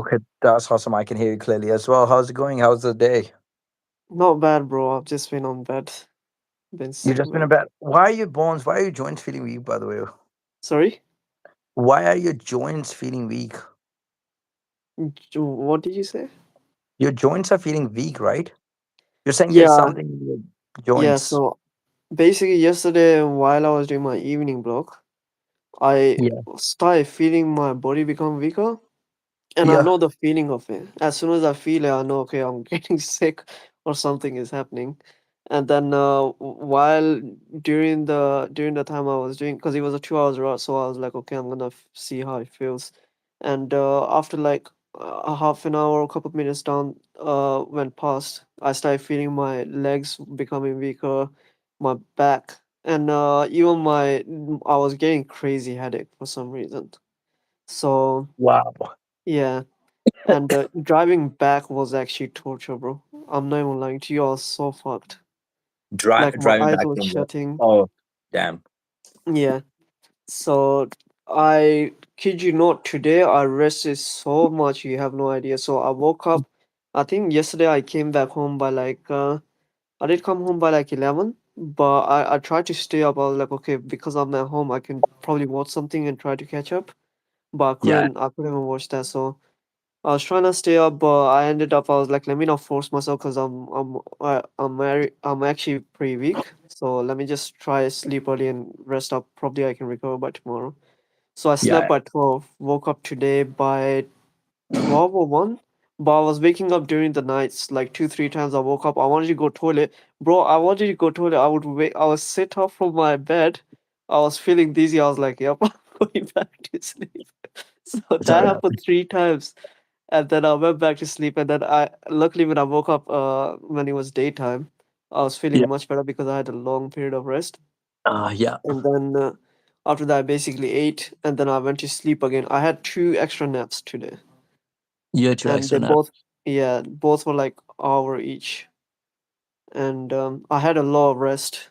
Okay, that's awesome. I can hear you clearly as well. How's it going? How's the day? Not bad, bro. I've just been on bed. Been You sick, just been man. about. Why are your bones? Why are your joints feeling weak? By the way, Sorry? why are your joints feeling weak? What did you say? Your joints are feeling weak, right? You're saying there's Yeah, something in your yeah. joints. So basically, yesterday while I was doing my evening block, I Yeah. started feeling my body become weaker, and I Yeah. know the feeling of it. As soon as I feel it, I know okay, I'm getting sick or something is happening. And then while during the time I was doing, because it was a 2 hours run, so I was like, okay, I'm gonna see how it feels. And after like a half an hour, a couple of minutes down went past, I started feeling my legs becoming weaker, my back, and even I was getting crazy headache for some reason. So Wow. yeah, and driving back was actually torture, bro. I'm not even lying to you. I was so fucked. Like my Driving eyes back were from work. shutting. Oh, damn. Yeah. So I kid you not, today I rested so much you have no idea. So I woke up. I think yesterday I came back home by like I did come home by like 11, but I tried to stay up. I was like, okay, because I'm at home, I can probably watch something and try to catch up. But Yeah. I couldn't even watch that. So I was trying to stay up, but I was like, let me not force myself because I'm actually pretty weak. So let me just try sleep early and rest up. Probably I can recover by tomorrow. So I slept Yeah. by 12, woke up today by 12 or 1. But I was waking up during the nights, like 2, 3 times I woke up. I wanted to go toilet. Bro, I wanted to go toilet. I would sit up from my bed. I was feeling dizzy. I was like, yep, I'm going back to sleep. So that Sorry. happened 3 times. And then I went back to sleep. And then luckily when I woke up, when it was daytime, I was Yeah. feeling much better because I had a long period of rest. Yeah. And then after that, I basically ate, and then I went to sleep again. I had 2 extra naps today, You had two and extra they naps. both, yeah, both were like hour each. And I had a lot of rest.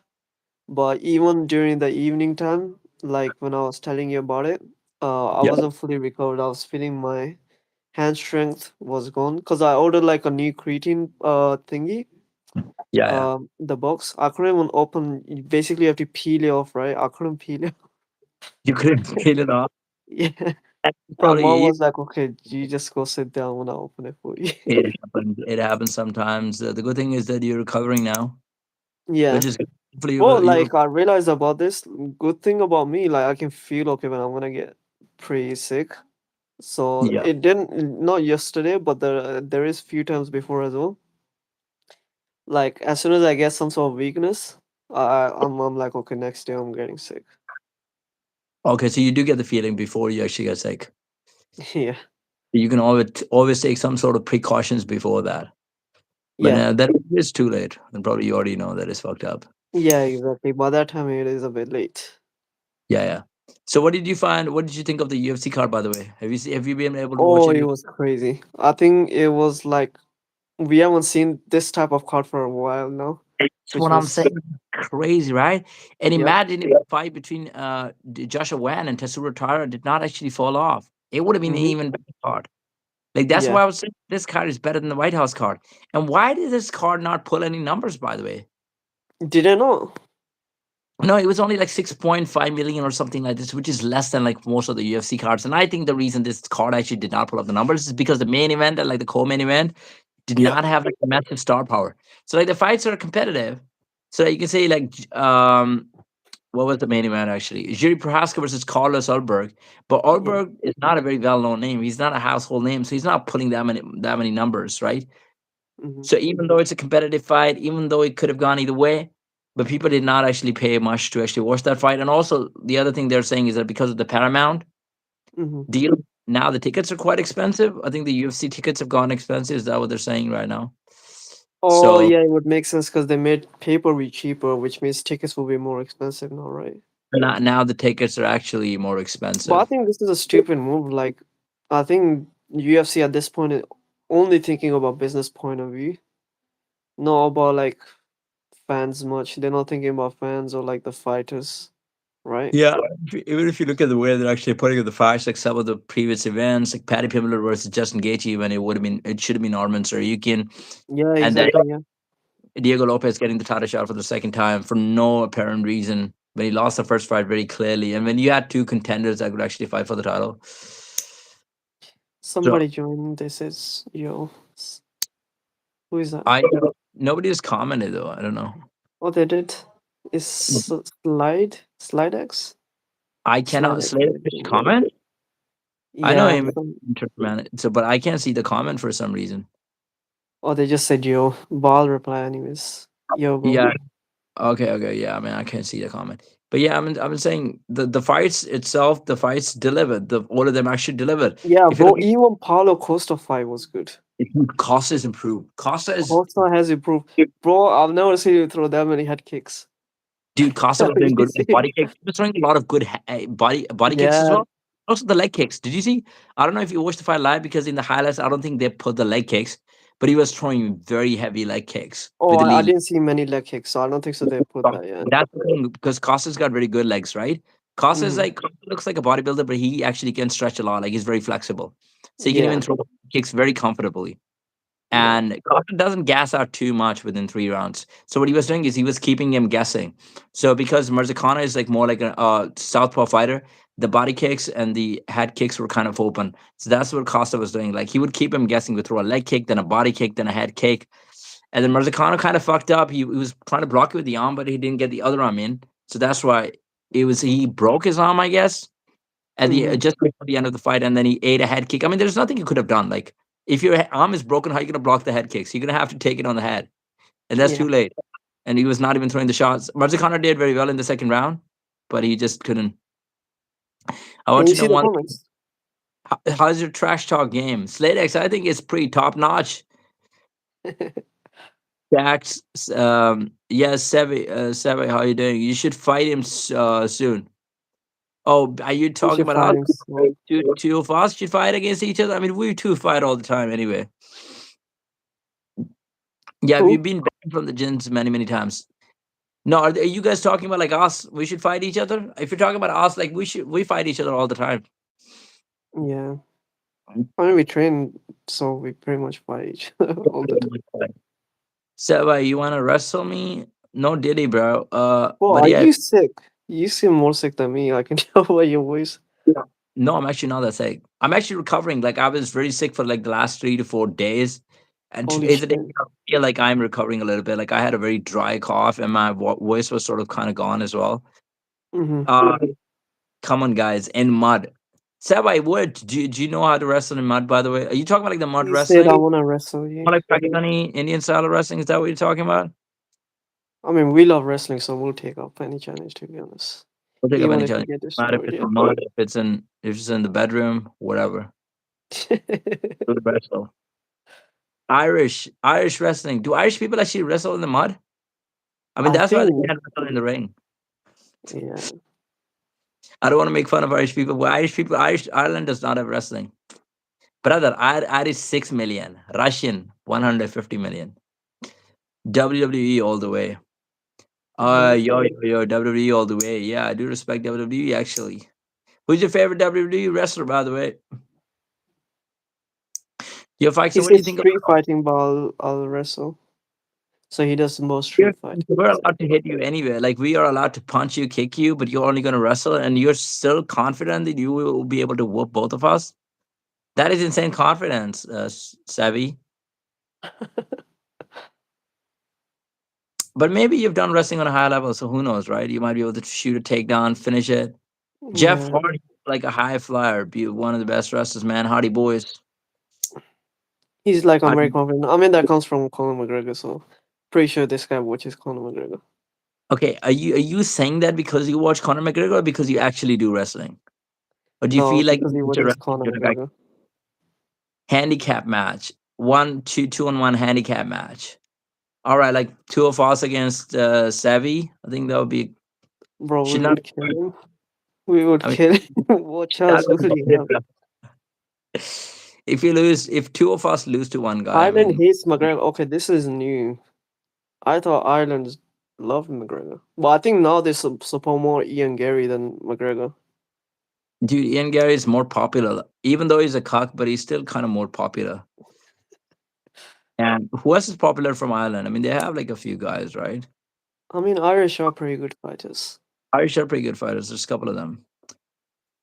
But even during the evening time, like when I was telling you about it, I Yeah. wasn't fully recovered. I was feeling my hand strength was gone because I ordered like a new creatine thingy, Yeah. Yeah. the box. I couldn't even open. You basically have to peel it off, right? I couldn't peel it. You couldn't peel it off. Yeah. My mom Probably was like, okay, you just go sit down when I open it for you. it happens. It happens sometimes. The good thing is that you're recovering now, Yeah. which is good. Hopefully you Well, will. You will. like I realized about this good thing about me, like I can feel okay when I'm gonna get pretty sick. So Yeah. it didn't not yesterday, but there is few times before as well. Like as soon as I get some sort of weakness, I'm like, okay, next day I'm getting sick. Okay, so you do get the feeling before you actually get sick. Yeah. You can always take some sort of precautions before that. But Yeah. that is too late, and probably you already know that it's fucked up. Yeah, exactly. By that time it is a bit late. Yeah, yeah. So what did you find? What did you think of the UFC card, by the way? Have you been able to watch Oh, it any? was crazy. I think it was like we haven't seen this type of card for a while now, That's which what I'm was saying. Crazy, right? And yep, imagine if the fight between Joshua Wan and Tatsuro Tara did not actually fall off. It would have been an mm-hmm, even better card. Like that's yeah. why I was saying this card is better than the White House card. And why did this card not pull any numbers, by the way? Did I know? No, it was only like 6.5 million or something like this, which is less than like most of the UFC cards. And I think the reason this card actually did not pull up the numbers is because the main event and like the co-main event did Yeah. not have like a massive star power. So like the fights are competitive. So you can say like what was the main event actually? Jiri Prohaska versus Carlos Ulberg. But Yeah. Ulberg is not a very well-known name. He's not a household name, so he's not pulling that many numbers, right? Mm-hmm. So even though it's a competitive fight, even though it could have gone either way, but people did not actually pay much to actually watch that fight. And also the other thing they're saying is that because of the Paramount Mm-hmm. deal, now the tickets are quite expensive. I think the UFC tickets have gone expensive. Is that what they're saying right now? Oh So yeah, it would make sense because they made pay-per-view cheaper, which means tickets will be more expensive now, right? now the tickets are actually more But I expensive. think this is a stupid move. Like, I think UFC at this point is only thinking about business point of view, not about like fans much. They're not thinking about fans or like the fighters. right? Yeah, even if you look at the way they're actually putting up the fights, like some of the previous events, like Paddy Pimblett versus Justin Gaethje, when it should have been Arman Tsarukyan, Yeah, and then exactly. Yeah. Diego Lopez getting the title shot for the second time for no apparent reason when he lost the first fight very clearly, and when you had two contenders that could actually fight for the title. So Somebody joined. This is yo. Who is that? I nobody has commented though. I don't know. Oh, they did. Is Slide X? I Slide cannot X. Slater comment. I know Yeah. him, man. So, but I can't see the comment for some reason. Oh, they just said yo. Ball reply anyways. Yo, bro. Yeah. Okay. Okay. Yeah. I mean, I can't see the comment. But yeah, I'm saying the fights itself, the fights delivered. The all of them actually delivered. Yeah, If you bro. look, Even Paulo Costa fight was good. Costa is improved. Costa is Costa has improved. Bro, I've never seen you throw that many head kicks. dude. Costa Have was doing you good with seen? body kicks. He was throwing a lot of good body kicks as Yeah. well. Also the leg kicks. Did you see? I don't know if you watched the fight live because in the highlights, I don't think they put the leg kicks, but he was throwing very heavy leg kicks Oh, with the I lead. didn't see many leg kicks, so I don't think so. They put that. Yeah. That's the thing because Costa's got very good legs, right? Costa's Hmm. like Costa looks like a bodybuilder, but he actually can stretch a lot. Like he's very flexible, so he can even Yeah. throw kicks very comfortably. Yeah. And Costa doesn't gas out too much within 3 rounds. So what he was doing is he was keeping him guessing. So because Marzicana is like more like a southpaw fighter, the body kicks and the head kicks were kind of open. So that's what Costa was doing. Like he would keep him guessing. Would throw a leg kick, then a body kick, then a head kick, and then Marzicano kind of fucked up. He was trying to block it with the arm, but he didn't get the other arm in. So that's why he broke his arm, I guess, at the Hmm. just before the end of the fight, and then he ate a head kick. I mean, there's nothing you could have done. Like if your arm is broken, how are you gonna block the head kicks? You're gonna have to take it on the head, and that's Yeah. too late. And he was not even throwing the shots. Marzicano did very well in the second round, but he just couldn't. I Can want you to know see the one. comments? How's your trash talk game? Slate X, I think it's pretty top notch. Dax, yes, Sevi, how you doing? You should fight him soon. Oh, are you We talking should about fight us? him soon. Two of us should fight against each other. I mean, we two fight all the time anyway. Yeah, we've Who? been banned from the gyms many, many times. No, are you guys talking about like us? We should fight each other. If you're talking about us, like we fight each other all the time. Yeah. I mean, we train, so we pretty much fight each other all the time. So, you want to wrestle me? No, Diddy, bro. Bro, But are yeah, you sick? You seem more sick than me. I can tell by your voice. no, I'm actually not that sick. I'm actually recovering. Like I was very sick for like the last 3 to 4 days, and Holy today's the day shit. I feel like I'm recovering a little bit. Like I had a very dry cough, and my voice was sort of kind of gone as well. Hmm. Uh, come on, guys, in mud. Sabai, what do you know how to wrestle in mud? By the way, are you talking about like the mud He said, wrestling, I want to wrestle you. or like Pakistani Indian style of wrestling? Is that what you're talking about? I mean, we love wrestling, so we'll take up any challenge, to be honest. We'll take up Even any if we challenge. get Matter if destroyed, it's yeah. in mud, if it's in the bedroom, whatever. Do the wrestle. Irish wrestling. Do Irish people actually wrestle in the mud? I mean, I that's why they think, can't wrestle in the ring. yeah. I don't want to make fun of Irish people, but Ireland does not have wrestling. Brother, Irish 6 million, Russian 150 million, WWE all the way. Hmm. Yo, WWE all the way. Yeah, I do respect WWE actually. Who's your favorite WWE wrestler, by the way? Yo, Fox, He so what do said you think street about fighting, but I'll wrestle. So he does most We're street fighting. we're allowed to hit you anyway. Like we are allowed to punch you, kick you, but you're only gonna wrestle and you're still confident that you will be able to whoop both of us? That is insane confidence, Savvy. But maybe you've done wrestling on a high level, so who knows, right? You might be able to shoot a takedown, finish it. Jeff Yeah. Hardy, like a high flyer, be one of the best wrestlers, man. Hardy boys. He's like, I'm I, very confident. I mean, that comes from Conor McGregor, so pretty sure this guy watches Conor McGregor. okay, are you saying that because you watch Conor McGregor or because you actually do wrestling? Or do you No, feel like because he into watches wrestling, Conor you're like McGregor. handicap match, two on one handicap match? All right, like two of us against Savvy. I think that would be Bro, should we not. would kill him. We would I mean, kill him. What that chance would would be he have? if two of us lose to one guy, I Ireland mean, hates McGregor. Okay, this is new. I thought Ireland Love McGregor. But I think now they support more Ian Gary than McGregor. Dude, Ian Gary is more popular, even though he's a cock, but he's still kind of more popular. And who else is popular from Ireland? I mean, they have like a few guys, right? I mean, Irish are pretty good fighters. Irish are pretty good fighters. There's a couple of them.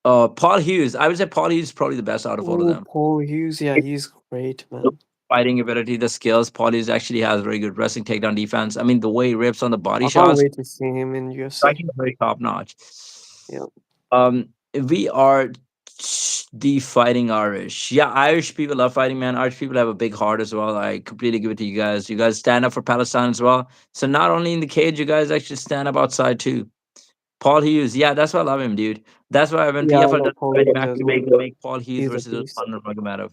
Paul Hughes. I would say Paul Hughes is probably the best out of all of Oh, them. Paul Hughes. Yeah, he's great, The man. fighting ability, the skills. Paul Hughes actually has very good wrestling takedown defense. I mean, the way he rips on the body I can't shots, wait to see him in UFC. striking is very top notch. Yeah. We are the fighting Irish. Yeah, Irish people love fighting, man. Irish people have a big heart as well. I completely give it to you guys. You guys stand up for Palestine as well. So not only in the cage, you guys actually stand up outside too. Paul Hughes, yeah, that's why I love him, dude. That's why when Yeah, I PFL love does Paul fight him, Hughes as actually well. make Paul Hughes He's a versus beast. Usman Nurmagomedov.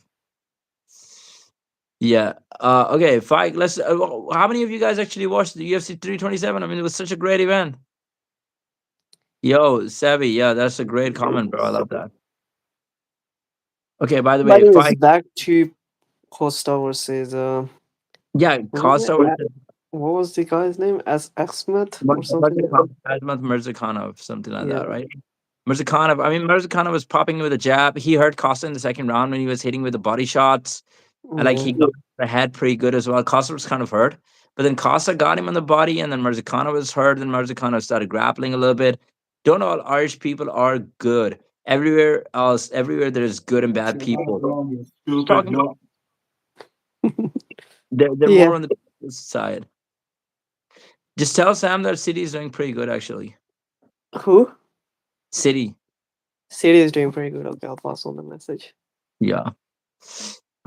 Yeah. Okay. Fight. Let's. How many of you guys actually watched the UFC 327? I mean, it was such a great event. Yo, Savvy. Yeah, that's a great comment, bro. I love that. Okay. By the But way, anyways, fight. back to Costa versus Yeah, what was Costa it? versus What was the guy's name? As Axmet or something like that. Azmat Mirzakhanov, something like Yeah. that, right? Mirzakhanov. I mean, Mirzakhanov was popping with a jab. He hurt Costa in the second round when he was hitting with the body shots. And like Yeah. he got the head pretty good as well. Costa was kind of hurt, but then Costa got him on the body, and then Mirzakhanov was hurt. And Mirzakhanov started grappling a little bit. Don't all Irish people are good. Everywhere else, everywhere there's good and bad people. Just talking about they're Yeah. more on the business side. Just tell Sam that City is doing pretty good actually. Who? City, City is doing pretty good. Okay, I'll pass on the message. yeah.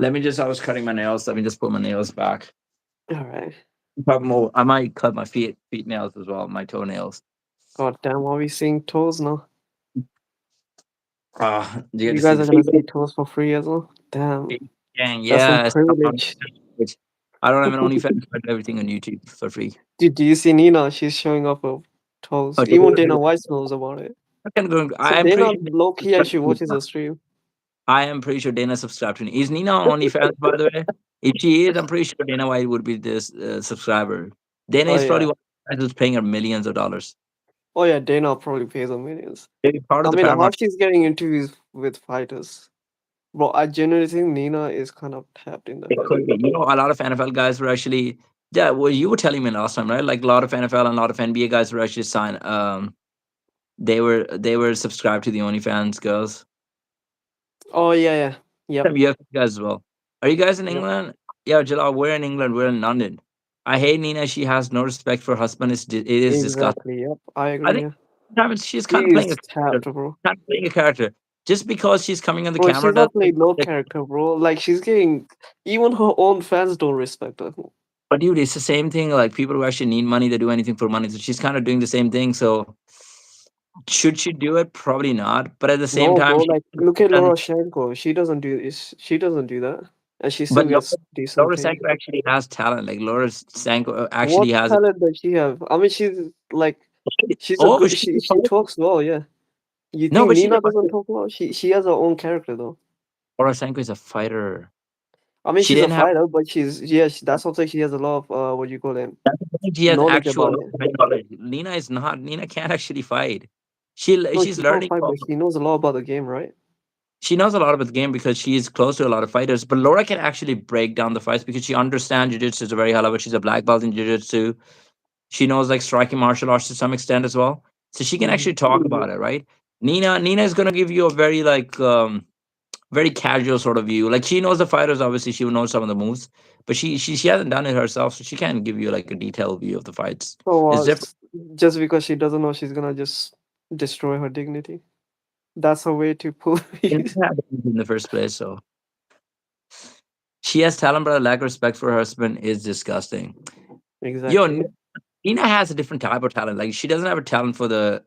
Let me just. I was cutting my nails. Let me just put my nails back. All right. Cut more. I might cut my feet nails as well. My toenails. God damn, are we seeing toes now? Do you get You to see guys the are gonna feet? see toes for free as well? Damn. Gang, That's some yes. privilege. I don't have an OnlyFans, but everything on YouTube for free. Dude, do you see Nina? She's showing off her toes. Oh, Even Dana White knows about it. I can go. So I am Dana pretty sure. low key actually watches the stream. I am pretty sure Dana subscribed to me. Is Nina on OnlyFans, by the way? If she is, I'm pretty sure Dana White would be this subscriber. Dana Oh is probably yeah. one who's paying her millions of dollars. Oh yeah, Dana probably pays her millions. Maybe part I of the mean, how Paramount. she's getting interviews with fighters. Bro, I genuinely think Nina is kind of tapped in the It head. could be. A lot of NFL guys were actually. Yeah, well, you were telling me last time, right? Like a lot of NFL and a lot of NBA guys were actually signed. They were subscribed to the OnlyFans girls. Oh yeah, yeah. Yep. Some UFC guys as well. Are you guys in Yep. England? Yeah, Jalal, we're in England. We're in London. I hate Nina. She has no respect for her husband. It is disgusting. Exactly. Yep. I I agree. think Yeah. sometimes she's She kind of playing is a tapped, character. bro. Kind of playing a character. Just because she's coming on the Bro, camera she's doesn't not playing no make. character, bro. Like she's getting even her own fans don't respect her. But dude, it's the same thing. Like people who actually need money, they do anything for money. So she's kind of doing the same thing. So should she do it? Probably not. But at the same No, time, bro. she Like look at and Laura Shenko. She doesn't do this. She doesn't do that, and she but still gets decent Laura pay. Sanko actually has talent. Like Laura Sanko What actually has it. talent does she have? I mean, she's like, she's a Oh, good. She talks well. Yeah. You no, think but she's a Nina doesn't fighter. talk well? She has her own character though. Laura Sanko is a fighter. I mean, She she's a didn't have. fighter, but she's yeah. That's something she has a lot of what do you call it? That's the thing, she has Knowledge actual about it. knowledge. Lena is not. Lena can't actually fight. No, She's she can't learning. fight, but she knows a lot about the game, right? She knows a lot about the game because she's close to a lot of fighters. But Laura can actually break down the fights because she understands jiu-jitsu to a very high level. She's a black belt in jiu-jitsu. She knows like striking martial arts to some extent as well. So she can Hmm. actually talk about it, right? Nina is gonna give you a very like very casual sort of view. Like she knows the fighters, obviously she knows some of the moves, but she hasn't done it herself, so she can't give you like a detailed view of the fights. So It's different. just because she doesn't know, she's gonna just destroy her dignity. That's her way to pull She views. never had it in the first place, so she has talent, but a lack of respect for her husband is disgusting. Yo, Exactly. Nina has a different type of talent. Like she doesn't have a talent for the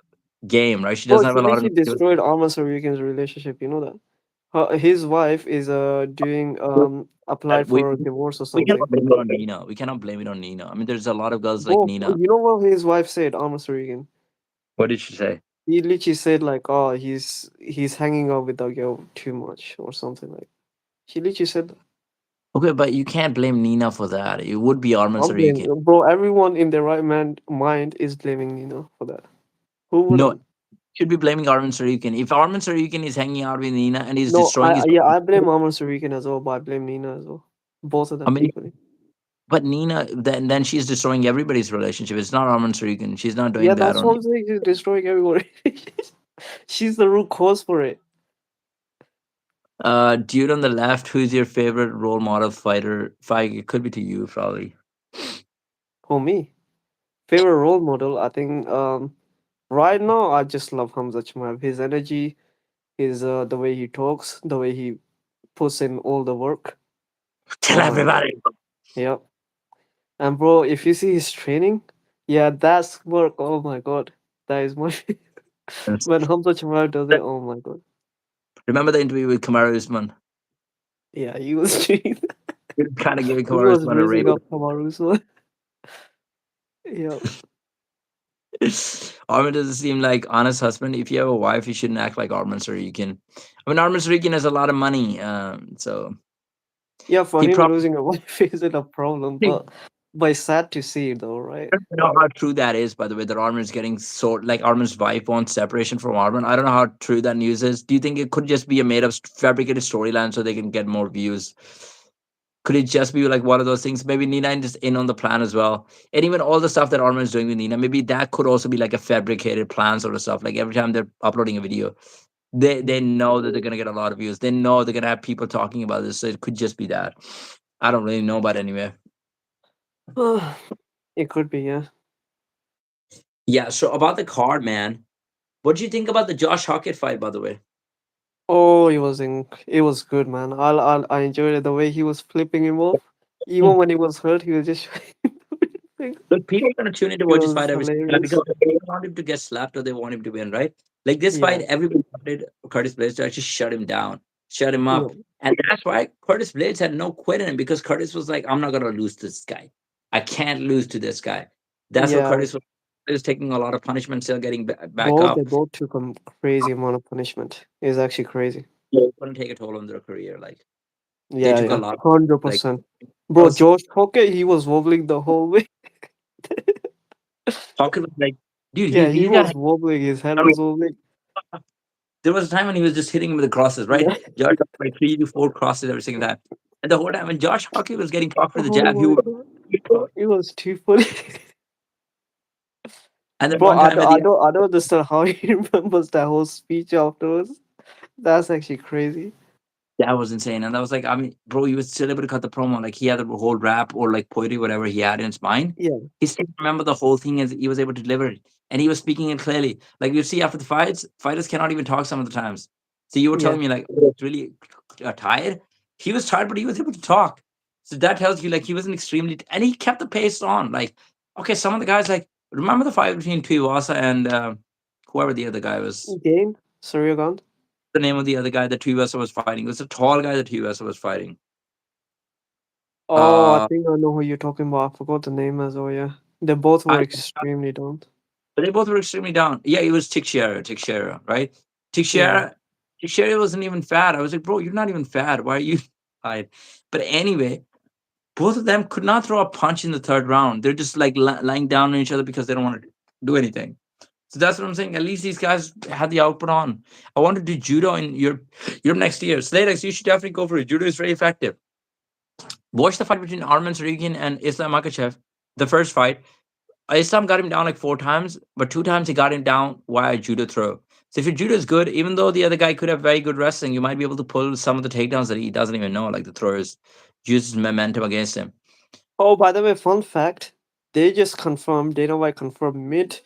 game, right? She Bro, doesn't have she a lot of literally destroyed Arman Sarikin's relationship. You know that? His wife is doing that applied for divorce or we something. cannot blame it on Nina. We cannot blame it on Nina. I mean, there's a lot of girls like Bro, Nina. you know what his wife said, Arman Sarikin? What did she say? He literally said like, "Oh, he's hanging out with that girl too much" or something like. She literally said that. Okay, but you can't blame Nina for that. It would be Arman I'm Sarikyan. blaming, bro. Everyone in their right mind is blaming Nina for that. Who No, wouldn't? should be blaming Arman Sarikyan. If Arman Sarikyan is hanging out with Nina and he's No, destroying his, yeah, I blame Amar Surikin as well, but I blame Nina as well. Both of I them mean, equally. but Nina, then she's destroying everybody's relationship. It's not Arman Sarikyan. She's not Yeah, doing that that's what only. I'm saying. She's destroying everyone. She's the root cause for it. Dude on the left, who's your favorite role model fighter? Fight, it could be to you probably. For me, favorite role model, I think right now I just love Hamza Chimaev. His energy, his the way he talks, the way he puts in all the work. Tell Oh my god. everybody. Yep. And bro, if you see his training, yeah, that's work. Oh my god. That is my when Hamza Chimaev does it, oh my god. Remember the interview with Kamaru Usman? Yeah, he was cheating. Kind of giving He Kamaru was Usman a raising rape. up Kamaru, so yeah. Armin doesn't seem like honest husband. If you have a wife, you shouldn't act like Armin Sarikin. I mean, Armin Sarikin has a lot of money, so Yeah, for he him probably losing a wife isn't a problem, I but it's sad to see though, right? don't know how true that is. By the way, that Armin's getting so like Armin's wife wants separation from Armin. I don't know how true that news is. Do you think it could just be a made up fabricated storyline so they can get more views? Could it just be like one of those things? Maybe Nina is in on the plan as well. And even all the stuff that Armin is doing with Nina, maybe that could also be like a fabricated plan sort of stuff. Like every time they're uploading a video, they know that they're gonna get a lot of views. They know they're gonna have people talking about this. So it could just be that. I don't really know, but anyway. It could be, yeah. Yeah. So about the card, man. What do you think about the Josh Hockett fight, by the way? Oh, it was good, man. I enjoyed it the way he was flipping him off. Even when he was hurt, he was just it Look, people are gonna tune in to watch his was fight every single time hilarious. because they want him to get slapped or they want him to win, right? Like this Yeah, fight, everybody wanted Curtis Blades to actually shut him down, shut him yeah, up. And that's why Curtis Blades had no quit in him because Curtis was like, I'm not gonna lose to this guy. I can't lose to this guy. That's what yeah. Curtis was. He was taking a lot of punishment, still getting back They up. both took a crazy amount of punishment. It's actually crazy. It wouldn't take a toll on their career. Like they Yeah, took a yeah, lot. Like 100%. I Bro, was Josh Hockey, he was wobbling the whole way. talking like, dude, Yeah, he he's got. was wobbling. His head I mean, was wobbling. there was a time when he was just hitting him with the crosses, right? Yeah. Josh had like 3 to 4 crosses every single time. And the whole time when Josh Hockey was getting caught for the Oh jab, he my would god. It was too funny. and then Bro, one time at the I don't understand how he remembers that whole speech afterwards. That's actually crazy. that was insane. And I was like, I mean, bro, he was still able to cut the promo. Like he had the whole rap or like poetry, whatever he had in his mind. Yeah, He still remember the whole thing as he was able to deliver it. And he was speaking it clearly. Like you see after the fights, fighters cannot even talk some of the times. So you were yeah. telling me like, oh, it's really tired. He was tired, but he was able to talk. So that tells you like he wasn't extremely, and he kept the pace on. Like, okay, some of the guys like remember the fight between Tuivasa and whoever the other guy was. Game, Suryagan. The name of the other guy that Tuivasa was fighting. It was a tall guy that Tuivasa was fighting. Oh, I Uh, think I know who you're talking about. I forgot the name as well, yeah. They both were I extremely down. but they both were extremely down. Yeah, it was Teixeira, right? Yeah. Teixeira wasn't even fat. I was like, bro, you're not even fat. Why are you tired? But anyway, both of them could not throw a punch in the third round. They're just like lying down on each other because they don't want to do anything. So that's what I'm saying. At least these guys had the output on. I want to do judo in Europe next year. Slatex, you should definitely go for it. Judo is very effective. Watch the fight between Arman Sarikian and Islam Makachev. The first fight, Islam got him down like 4 times, but 2 times he got him down via judo throw. So if your judo is good, even though the other guy could have very good wrestling, you might be able to pull some of the takedowns that he doesn't even know, like the throwers uses momentum against him. Oh, by the way, fun fact. They just confirmed, Dana White confirmed mid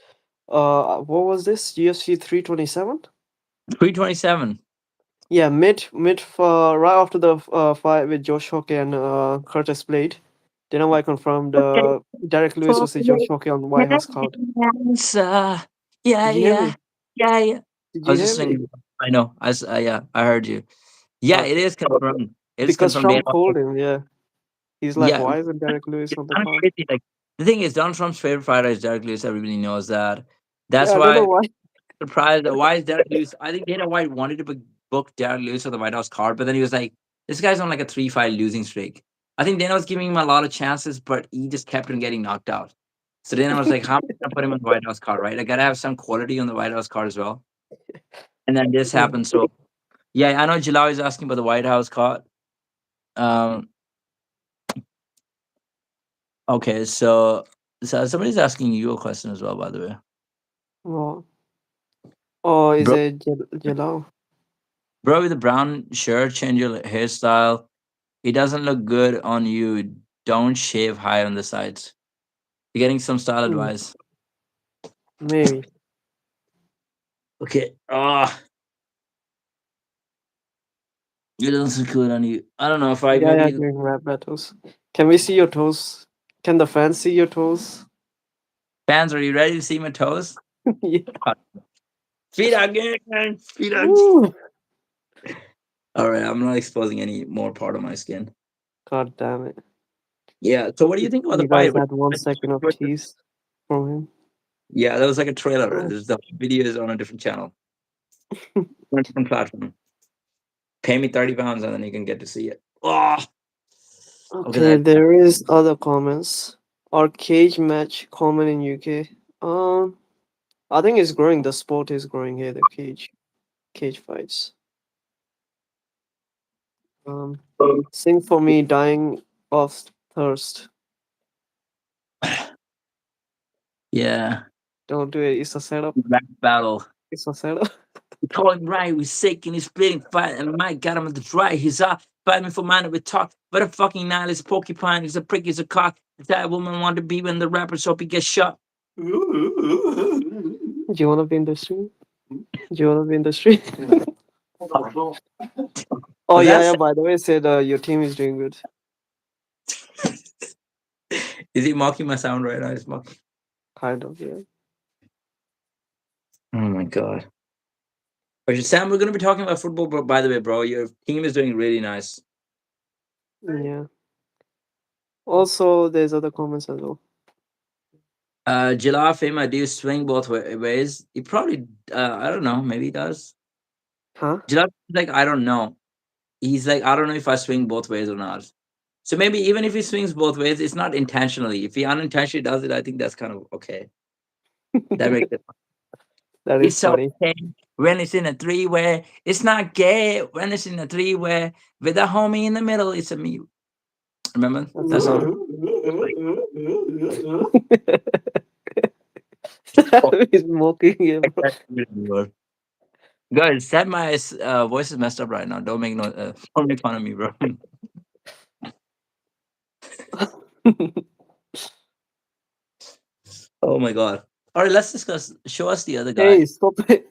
what was this? UFC 327? 327. Yeah, mid for right after the fight with Josh Hockey and Curtis Blade. Dana White confirmed Derek Lewis versus Josh Hockey on White House card. Yeah, Did you hear yeah, me? yeah, yeah. Did I you was hear just me? saying, I know. Yeah, I heard you. Yeah, it Okay. is confirmed. It is Because confirmed. Trump called him, yeah. He's like, Yeah, why isn't Derek Lewis it's on the kind of card? crazy. Like the thing is, Donald Trump's favorite fighter is Derek Lewis. Everybody knows that. That's Yeah, I don't know why why. surprised that why is Derek Lewis? I think Dana White wanted to book Derek Lewis on the White House card, but then he was like, "This guy's on like a 3-5 losing streak." I think Dana was giving him a lot of chances, but he just kept on getting knocked out. So then I was like, how am I gonna put him on the White House card, right? I gotta have some quality on the White House card as well. And then this Yeah. happened. So yeah, I know Jalal is asking about the White House card. Um, okay, so somebody's asking you a question as well, by the way. Well, or is Bro, it Jalal? bro with the brown shirt, change your hairstyle. It doesn't look good on you. Don't shave high on the sides. You're getting some style Hmm, advice. maybe. Okay. It doesn't look good on you. I don't know if I Yeah, yeah, maybe doing rap battles. Can we see your toes? Can the fans see your toes? fans, are you ready to see my toes? Yeah. Feet again. Feet again. Woo! All right, I'm not exposing any more part of my skin. God damn it. Yeah. So what do you think about the You guys fight? had 1 second of tease from him. Yeah, that was like a trailer. Oh. There's the video is on a different channel, on a different platform. Pay me £30 and then you can get to see it. Oh, okay. Okay, That there is other comments. Our cage match common in UK. I think it's growing. The sport is growing here. The cage fights. Um, sing for me, dying of thirst. yeah, Don't do it. It's a setup. rap battle. It's a setup. We call him right. We're sick and he's splitting fight. And Mike got him at the dry. He's up. Fight me for mine with talk. But a fucking nihilist porcupine. He's a prick. He's a cock. The type woman want to be when the rappers hope he gets shot. Do you wanna be in the stream? Do you wanna be in the stream? Oh Was yeah, that? yeah. By the way, said your team is doing good. Is he mocking my sound right now? He's mocking. Kind of, yeah. Oh my god. Okay, Sam, we're gonna be talking about football. But by the way, bro, your team is doing really nice. Yeah. Also, there's other comments as well. Giraffe, him, I do swing both ways. He probably, I don't know, maybe he does. Huh? Giraffe, like, I don't know. He's like, I don't know if I swing both ways or not. So maybe even if he swings both ways, it's not intentionally. If he unintentionally does it, I think that's kind of okay. That makes it. That is It's funny. okay when it's in a three-way. It's not gay when it's in a three-way. With a homie in the middle, it's a me. Remember That's that a song? funny. Like, oh, That is mocking I him. can't do it anymore. Guys, said my voice is messed up right now. Don't make no, don't make fun of me, bro. Oh my god. All right, let's discuss. Show us the other Hey, guy. stop it.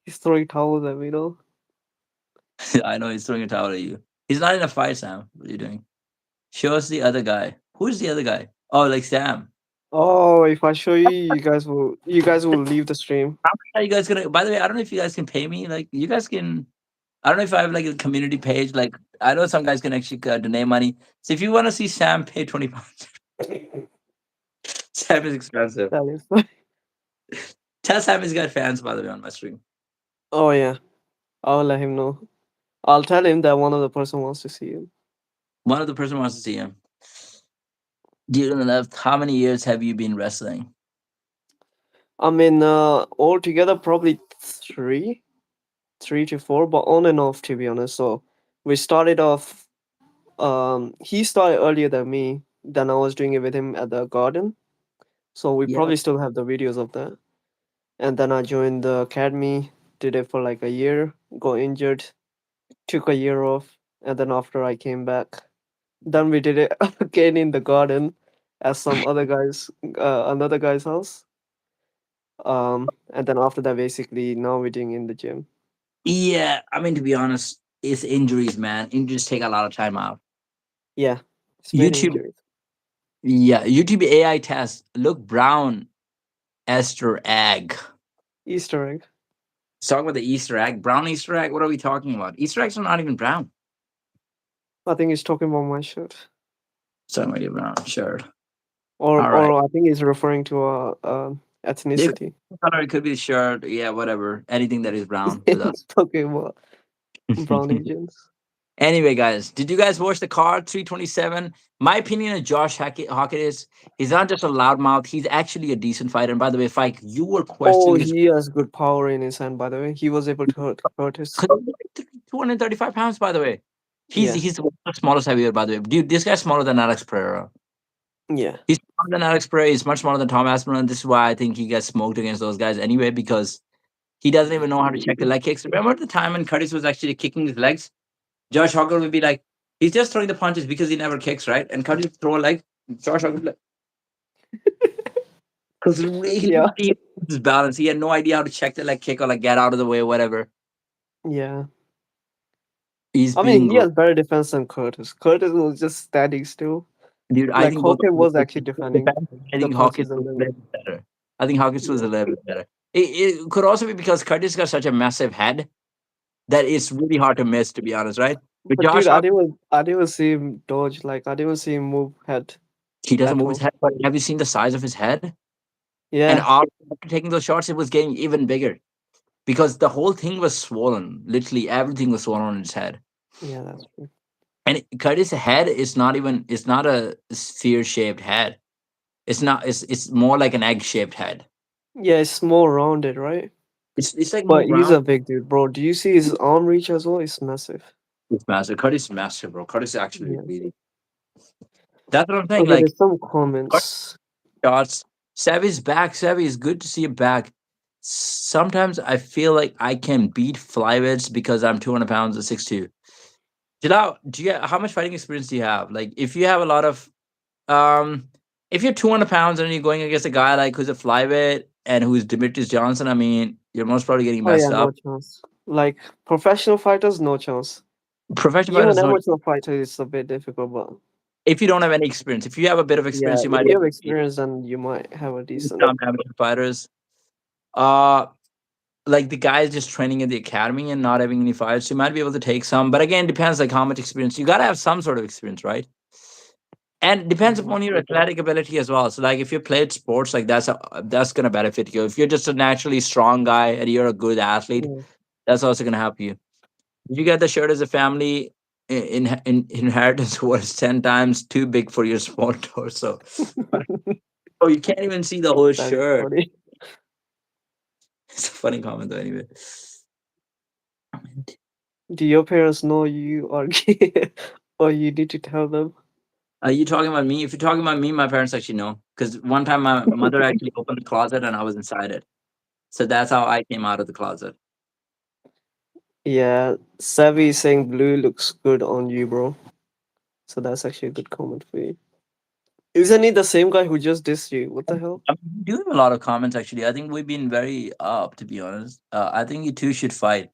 He's throwing towels at me, though. I know he's throwing a towel at you. He's not in a fight, Sam. What are you doing? Show us the other guy. Who's the other guy? Oh, like Sam. Oh, if I show you, you guys will leave the stream. How much are you guys gonna? By the way, I don't know if you guys can pay me. Like, you guys can. I don't know if I have like a community page. Like, I know some guys can actually donate money. So if you want to see Sam, pay £20. Sam is expensive. That is funny. Tell Sam he's got fans, by the way, on my stream. Oh yeah, I'll let him know. I'll tell him that one of the person wants to see him. One of the person wants to see him. Dear on the left, how many years have you been wrestling? I mean, altogether probably 3 to 4, but on and off to be honest. So we started off. He started earlier than me. Then I was doing it with him at the garden. So we Yeah. probably still have the videos of that. And then I joined the academy. Did it for like a year. Got injured. Took a year off. And then after I came back, then we did it again in the garden, at some other guys, another guy's house. And then after that, basically now we're doing in the gym. Yeah. I mean, to be honest, it's injuries, man. Injuries take a lot of time out. Yeah, it's been YouTube, injured. yeah, YouTube AI test. Look brown, Easter egg. Easter egg. Let's talk about the Easter egg. Brown Easter egg. What are we talking about? Easter eggs are not even brown. I think he's talking about my shirt, So maybe brown shirt. or All right. or I think he's referring to It could ethnicity. be color, it could be the shirt. Yeah, whatever. Anything that is brown with us. He's talking about brown Asians. Anyway, guys, did you guys watch the card 327? My opinion of Hockett is he's not just a loudmouth, he's actually a decent fighter. And by the way, Fike, you were Oh, questioning his he has good power in his hand, by the way. He was able to hurt his. 235 pounds, by the way. Yeah, He's the smallest heavyweight, by the way. Dude, this guy's smaller than Alex Pereira. yeah. He's smaller than Alex Pereira. He's much smaller than Tom Aspinall. And this is why I think he gets smoked against those guys anyway, because he doesn't even know how to check the leg kicks. Remember the time when Curtis was actually kicking his legs? Josh Hogger would be like, he's just throwing the punches because he never kicks, right? And Curtis would throw a leg. Josh Hogger would be like, because Yeah, he his balance. He had no idea how to check the leg kick or like get out of the way, whatever. yeah. He's I mean, being, he has better defense than Curtis. Curtis was just standing still. dude, I Like think both. Hoke was actually defending I the think Hawkins punches and was a then little bit better. I think Hawkins was yeah. a little bit better. It could also be because Curtis got such a massive head that it's really hard to miss, to be honest, right? But But dude, Josh Hawkins, I didn't see him dodge. Like I didn't see him move head he doesn't at move his all. head. But have you seen the size of his head? And Yeah, after taking those shots, it was getting even bigger because the whole thing was swollen. Literally, everything was swollen on his head. yeah, that's true. And Curtis' head is not even. It's not a sphere shaped head. It's not. It's more like an egg shaped head. Yeah, it's more rounded, right? It's like more But he's round. a big dude, bro. Do you see his arm reach as well? It's massive. It's massive. Curtis is massive, bro. Curtis is actually Yeah. really. That's what I'm saying. Okay, Like there's some comments. shots. Savvy's back. Savvy is good to see him back. Sometimes I feel like I can beat flyweights because I'm 200 pounds at 6'2". Jalal, how much fighting experience do you have? Like, if you have a lot of, um, if you're 200 pounds and you're going against a guy like who's a flyweight and who's Demetrius Johnson, I mean, you're most probably getting Oh yeah, messed no up. chance. Like professional fighters, no chance. Professional Even fighters, no. amateur fighters, it's a bit difficult, but If you don't have any experience, if you have a bit of yeah, experience, you if might be you able have to beat experience, then you might have a decent. some amateur fighters. Uh, like the guys just training in the academy and not having any fights, you might be able to take some. But again, depends like how much experience. You gotta have some sort of experience, right? And depends Yeah. upon your athletic ability as well. So like if you played sports, like that's gonna benefit you. If you're just a naturally strong guy and you're a good athlete, Yeah. that's also gonna help you. If you get the shirt as a family inheritance was 10 times too big for your small torso. Oh, you can't even see the whole That's shirt. funny. It's a funny comment though anyway. Do your parents know you are gay, or you need to tell them? Are you talking about me? If you're talking about me, my parents actually know. Because one time my mother actually opened the closet and I was inside it. So that's how I came out of the closet. Yeah, Savvy is saying blue looks good on you, bro. So that's actually a good comment for you. Isn't he the same guy who just dissed you? What the hell? We do have a lot of comments actually. I think we've been very up, to be honest. I think you two should fight.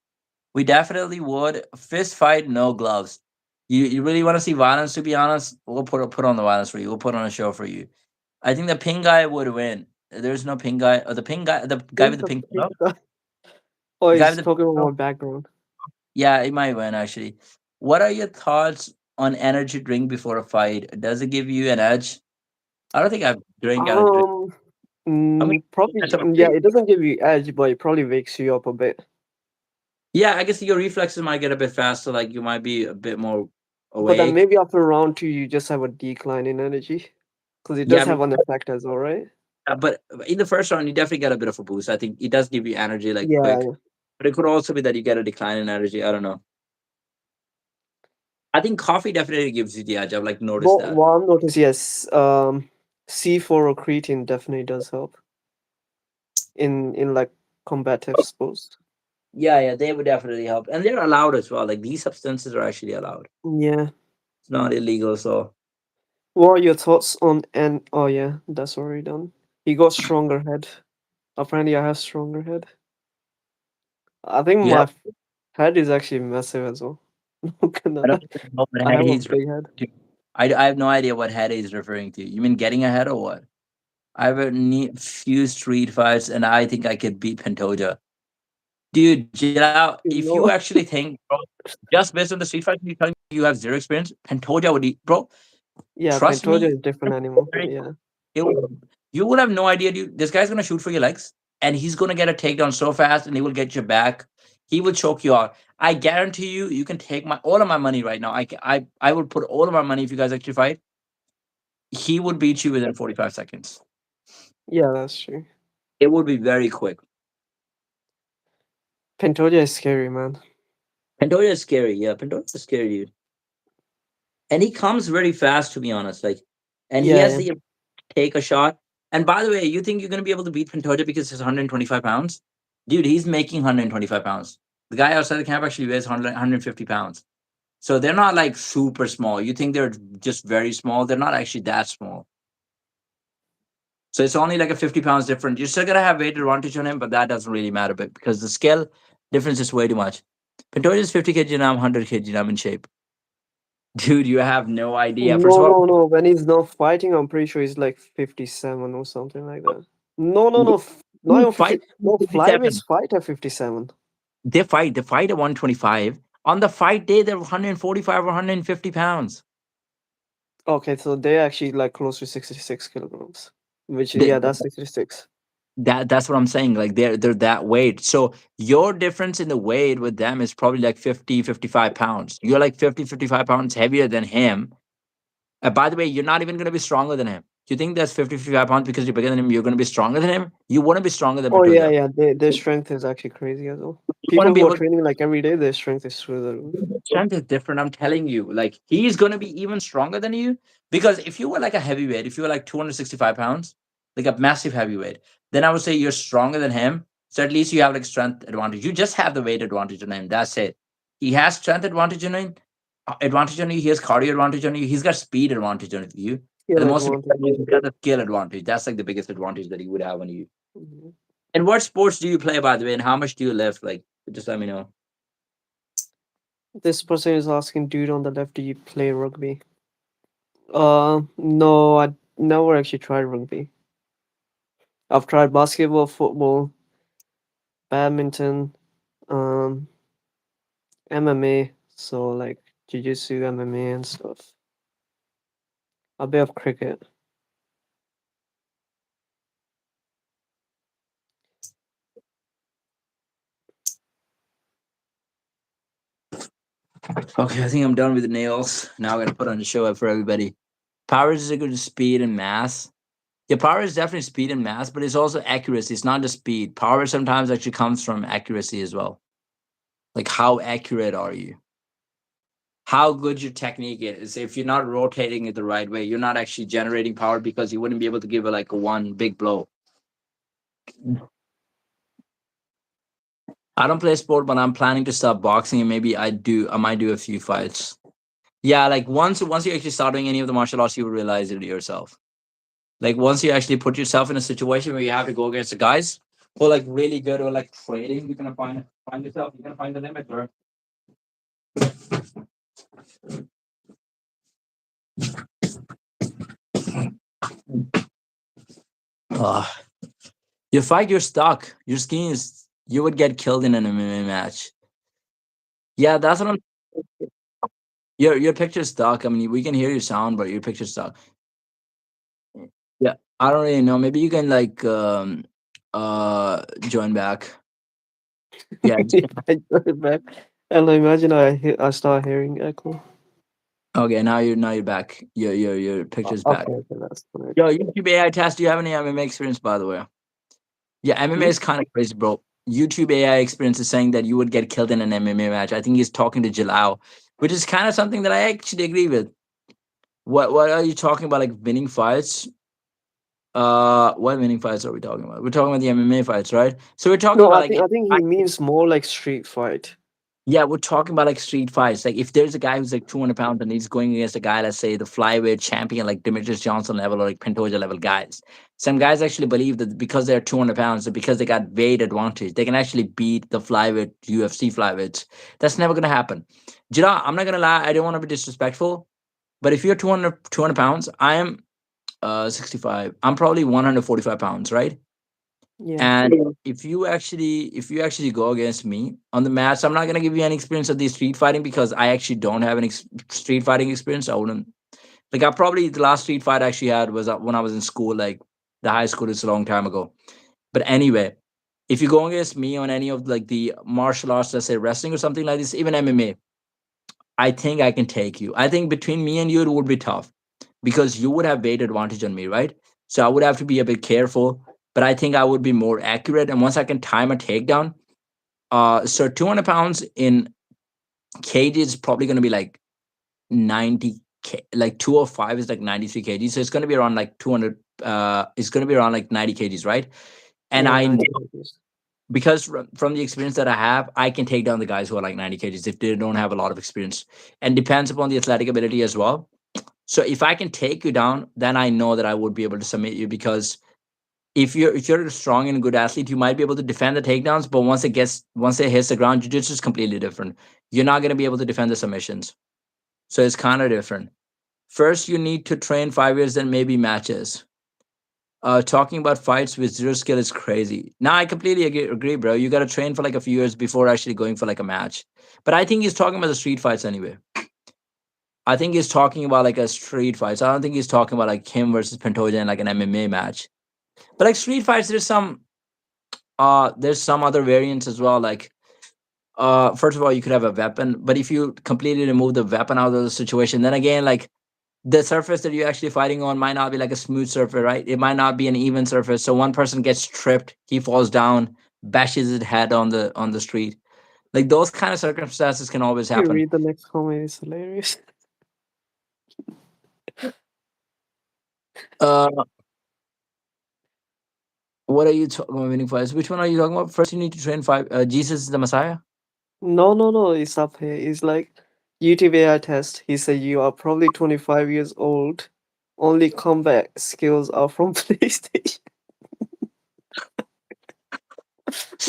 We definitely would. Fist fight, no gloves. You really want to see violence, to be honest? We'll put on the violence for you. We'll put on a show for you. I think the pink guy would win. There's no pink guy. Or the guy Who's with the the pink pink polo. guy? Oh, The guy he's with the talking pink about polo. my background. Yeah, it might win actually. What are your thoughts on energy drink before a fight? Does it give you an edge? I don't think I've drink energy drink. Um, I mean, probably, that's yeah, okay. it doesn't give you edge, but it probably wakes you up a bit. Yeah, I guess your reflexes might get a bit faster. Like you might be a bit more But then awake. maybe after round two, you just have a decline in energy. Because it does Yeah, have an effect as well, right? but in the first round, you definitely get a bit of a boost. I think it does give you energy like Yeah, quick, yeah. but it could also be that you get a decline in energy. I don't know. I think coffee definitely gives you the edge. I've like noticed But that. what I've noticed, yes, C4 or creatine definitely does help in like combative sports. Yeah, yeah, they would definitely help, and they're allowed as well. Like these substances are actually allowed. Yeah. It's not illegal, so What are your thoughts on and oh yeah, that's already done. He got stronger head. Apparently, I have stronger head. I think you have. my head is actually massive as well. Not gonna I don't lie. even know what I head have a he's big head. referring to. I have no idea what head he's referring to. You mean getting ahead or what? I've a few street fights, and I think I could beat Pantoja. Dude, Jalal, if You you know? actually think, bro, just based on the street fight, you telling me you have zero experience, Pantoja would eat, bro. Yeah, Trust Pantoja me, is different animal. very- Yeah. it will- you will have no idea, dude. This guy's gonna shoot for your legs, and he's gonna get a takedown so fast, and he will get your back. He will choke you out. I guarantee you, you can take my all of my money right now. I would put all of my money if you guys actually fight. He would beat you within 45 seconds. Yeah, that's true. It would be very quick. Pantoja is scary, man. Pantoja is scary. Yeah, Pantoja is scary, dude. And he comes very fast, to be honest. Like, and he Yeah, has yeah. the take a shot. And by the way, you think you're gonna be able to beat Pantoja because he's 125 pounds? Dude, he's making 125 pounds. The guy outside the camp actually weighs 150 pounds. So they're not like super small. You think they're just very small. They're not actually that small. So it's only like a 50 pounds difference. You're still gonna have weight advantage on him, but that doesn't really matter because the scale difference is way too much. Pantoja is 50 kg and I'm 100 kg and I'm in shape. Dude, you have no idea. First No, of all, no, no. When he's not fighting, I'm pretty sure he's like 57 or something like that. No, no, no. Not he even 50. fight No, 57. flyweights fight at 57. They fight at 125. On the fight day, they're 145 or 150 pounds. Okay, so they're actually like close to 66 kilograms. Which, They, yeah, that's 66. that's what I'm saying. Like they're that weight. So your difference in the weight with them is probably like 50, 55 pounds. You're like 50, 55 pounds heavier than him. By the way, you're not even going to be stronger than him. You think that's 50, 55 pounds because you're bigger than him, you're going to be stronger than him? You wouldn't be stronger than Oh, yeah, Pantoja. yeah. Their strength is actually crazy as well. You People wouldn't be who are able. training like every day, their strength is through the roof. Strength is different. I'm telling you, like he's gonna be even stronger than you because if you were like a heavyweight, if you were like 265 pounds, like a massive heavyweight, then I would say you're stronger than him. So at least you have like strength advantage. You just have the weight advantage on him. That's it. He has strength advantage on him, advantage on you. He has cardio advantage on you. He's got speed advantage on you. And Skill the most advantage. important thing, he's got the skill advantage. That's like the biggest advantage that he would have on you. Mhm. And what sports do you play, by the way? And how much do you lift? Like, just let me know. This person is asking, dude on the left, do you play rugby? No, I never actually tried rugby. I've tried basketball, football, badminton, um, MMA, so like jiu-jitsu, MMA and stuff. A bit of cricket. Okay, I think I'm done with the nails. Now I gotta put on the show up for everybody. Power is equal to speed and mass. Yeah, power is definitely speed and mass, but it's also accuracy. It's not just speed. Power sometimes actually comes from accuracy as well. Like how accurate are you? How good your technique is. If you're not rotating it the right way, you're not actually generating power because you wouldn't be able to give it like a one big blow. I don't play sport, but I'm planning to start boxing and maybe I might do a few fights. Yeah, like once you actually start doing any of the martial arts, you will realize it yourself. Like once you actually put yourself in a situation where you have to go against the guys who are like really good or like trading, you're gonna find yourself, you're gonna find the limit, bro. Uh, you fight, you're stuck. Your skin is you would get killed in an MMA match. Yeah, that's what I'm. Your picture's stuck. I mean, we can hear your sound, but your picture's stuck. Yeah, I don't really know. Maybe you can like join back. Yeah. I got it back. And I imagine I start hearing echo. Okay, now you're back. Your picture's back. Okay, okay, that's correct. Yo, YouTube AI test. Do you have any MMA experience, by the way? Yeah, MMA Hmm? is kind of crazy, bro. YouTube AI experience is saying that you would get killed in an MMA match. I think he's talking to Jalal, which is kind of something that I actually agree with. What are you talking about? Like winning fights? What winning fights are we talking about? We're talking about the MMA fights, right? So we're talking No, about I like think I think he means more like street fight. yeah, we're talking about like street fights. Like if there's a guy who's like 200 pounds and he's going against a guy, let's say the flyweight champion, like Demetrius Johnson level or like Pantoja level guys. Some guys actually believe that because they're 200 pounds, that because they got weight advantage, they can actually beat the flyweight UFC flyweights. That's never gonna happen. You know, I'm not gonna lie. I don't want to be disrespectful, but if you're 200 pounds, I am 65. I'm probably 145 pounds, right? Yeah. And if you actually go against me on the match, I'm not gonna give you any experience of the street fighting because I actually don't have any street fighting experience. I wouldn't like. I probably the last street fight I actually had was when I was in school, like the high school. It's a long time ago. But anyway, If you go against me on any of like the martial arts, let's say wrestling or something like this, even MMA, I think I can take you. I think between me and you, it would be tough because you would have weight advantage on me, right? So I would have to be a bit careful, but I think I would be more accurate. And once I can time a takedown, so 200 pounds in kg is probably going to be like 90 like 205 is like 93 kgs. So it's going to be around like 200, it's going to be around like 90 kgs, right? And Yeah, I know 90 pages. because from the experience that I have, I can take down the guys who are like 90 kgs if they don't have a lot of experience. And depends upon the athletic ability as well. So if I can take you down, then I know that I would be able to submit you because if you're a strong and good athlete, you might be able to defend the takedowns, but once it hits the ground, jiu-jitsu is completely different. You're not going to be able to defend the submissions. So it's kind of different. First, you need to train 5 years, then maybe matches. Talking about fights with zero skill is crazy. Now I completely agree, bro. You got to train for like a few years before actually going for like a match. But I think he's talking about the street fights anyway. I think he's talking about like a street fight. So I don't think he's talking about like him versus Pantoja in like an MMA match. But like street fights, there's some other variants as well. Like first of all, you could have a weapon, but if you completely remove the weapon out of the situation, then again, like the surface that you're actually fighting on might not be like a smooth surface, right? It might not be an even surface. So one person gets tripped, he falls down, bashes his head on the street. Like those kind of circumstances can always You happen. read the next comment, it's hilarious. Uh, what are you talking about? Winning fights? Which one are you talking about? First, you need to train five. Jesus is the Messiah. No, no, no, it's up here. It's like YouTube AI test. He said you are probably 25 years old. Only combat skills are from PlayStation.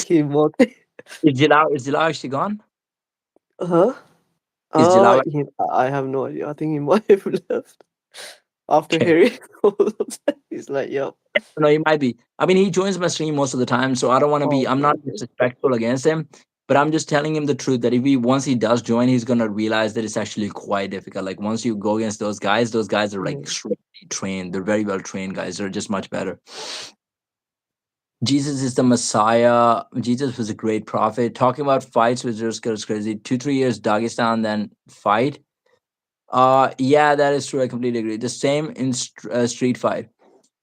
He mocked. Is Jalal actually gone? Huh? Is Jalal I have no idea. I think he might have left after okay? hearing all of that. He's like, "Yep." No, he might be. I mean, he joins my stream most of the time, so I don't want to Oh, be. I'm okay, not okay. disrespectful against him, but I'm just telling him the truth that if he once he does join, he's gonna realize that it's actually quite difficult. Like once you go against those guys are like Yeah. extremely trained. They're very well trained guys. They're just much better. Jesus is the Messiah. Jesus was a great prophet. Talking about fights with Rizka is crazy. 2 3 years Dagestan, then fight. Yeah, that is true. I completely agree. The same in street fight.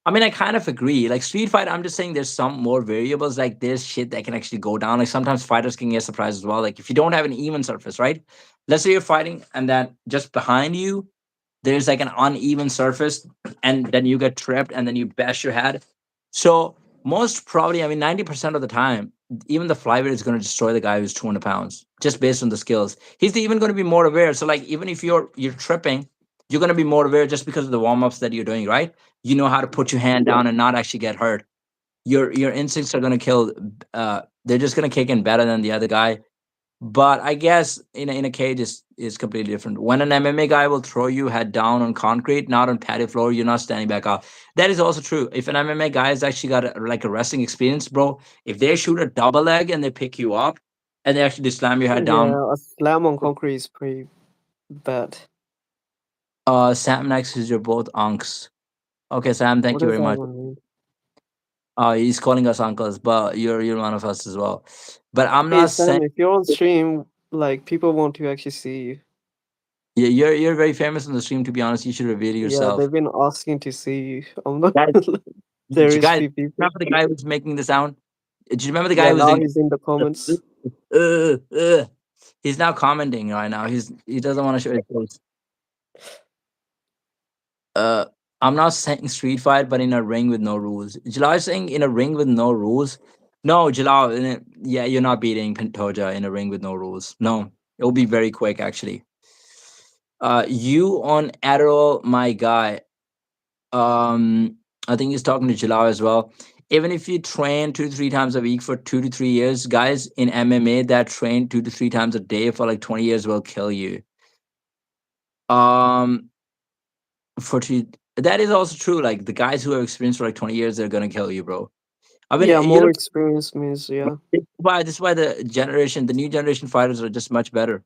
I mean, I kind of agree. Like Street Fight, I'm just saying there's some more variables. Like there's shit that can actually go down. Like sometimes fighters can get surprised as well. Like if you don't have an even surface, right? Let's say you're fighting and then just behind you, there's like an uneven surface, and then you get tripped and then you bash your head. So most probably, I mean, 90% of the time, even the flyweight is going to destroy the guy who's 200 pounds just based on the skills. He's even going to be more aware. So like even if you're tripping, you're going to be more aware just because of the warm-ups that you're doing, right? You know how to put your hand down and not actually get hurt. Your instincts are going to kill. They're just going to kick in better than the other guy. But I guess in a cage is completely different. When an MMA guy will throw you head down on concrete, not on patio floor, you're not standing back up. That is also true. If an MMA guy has actually got like a wrestling experience, bro, if they shoot a double leg and they pick you up and they actually slam your head down, Yeah, a slam on concrete is pretty bad. Sam next is your both unks. Okay, Sam, thank What you does very that much. even mean? He's calling us uncles, but you're one of us as well. But I'm Hey not saying Sam, if you're on stream, like people want to actually see you. yeah, you're very famous on the stream. To be honest, you should reveal Yeah, yourself. they've been asking to see you. I'm not Guys, gonna lie. There is guys, few people. remember the guy who was making the sound? Do you remember the guy Yeah, who was now doing? he's in the comments. He's now commenting right now. He doesn't want to show his face. Uh, I'm not saying street fight, but in a ring with no rules. Jalal is saying in a ring with no rules. No, Jalal, yeah, you're not beating Pantoja in a ring with no rules. No, it'll be very quick actually. You on Adderall, my guy. I think he's talking to Jalal as well. Even if you train 2 3 times a week for 2 to 3 years, guys in MMA that train 2 to 3 times a day for like 20 years will kill you. Um, for two, that is also true. Like the guys who have experience for like 20 years, they're gonna kill you, bro. I mean, Yeah, you more look. experience means yeah. This is why the new generation fighters are just much better,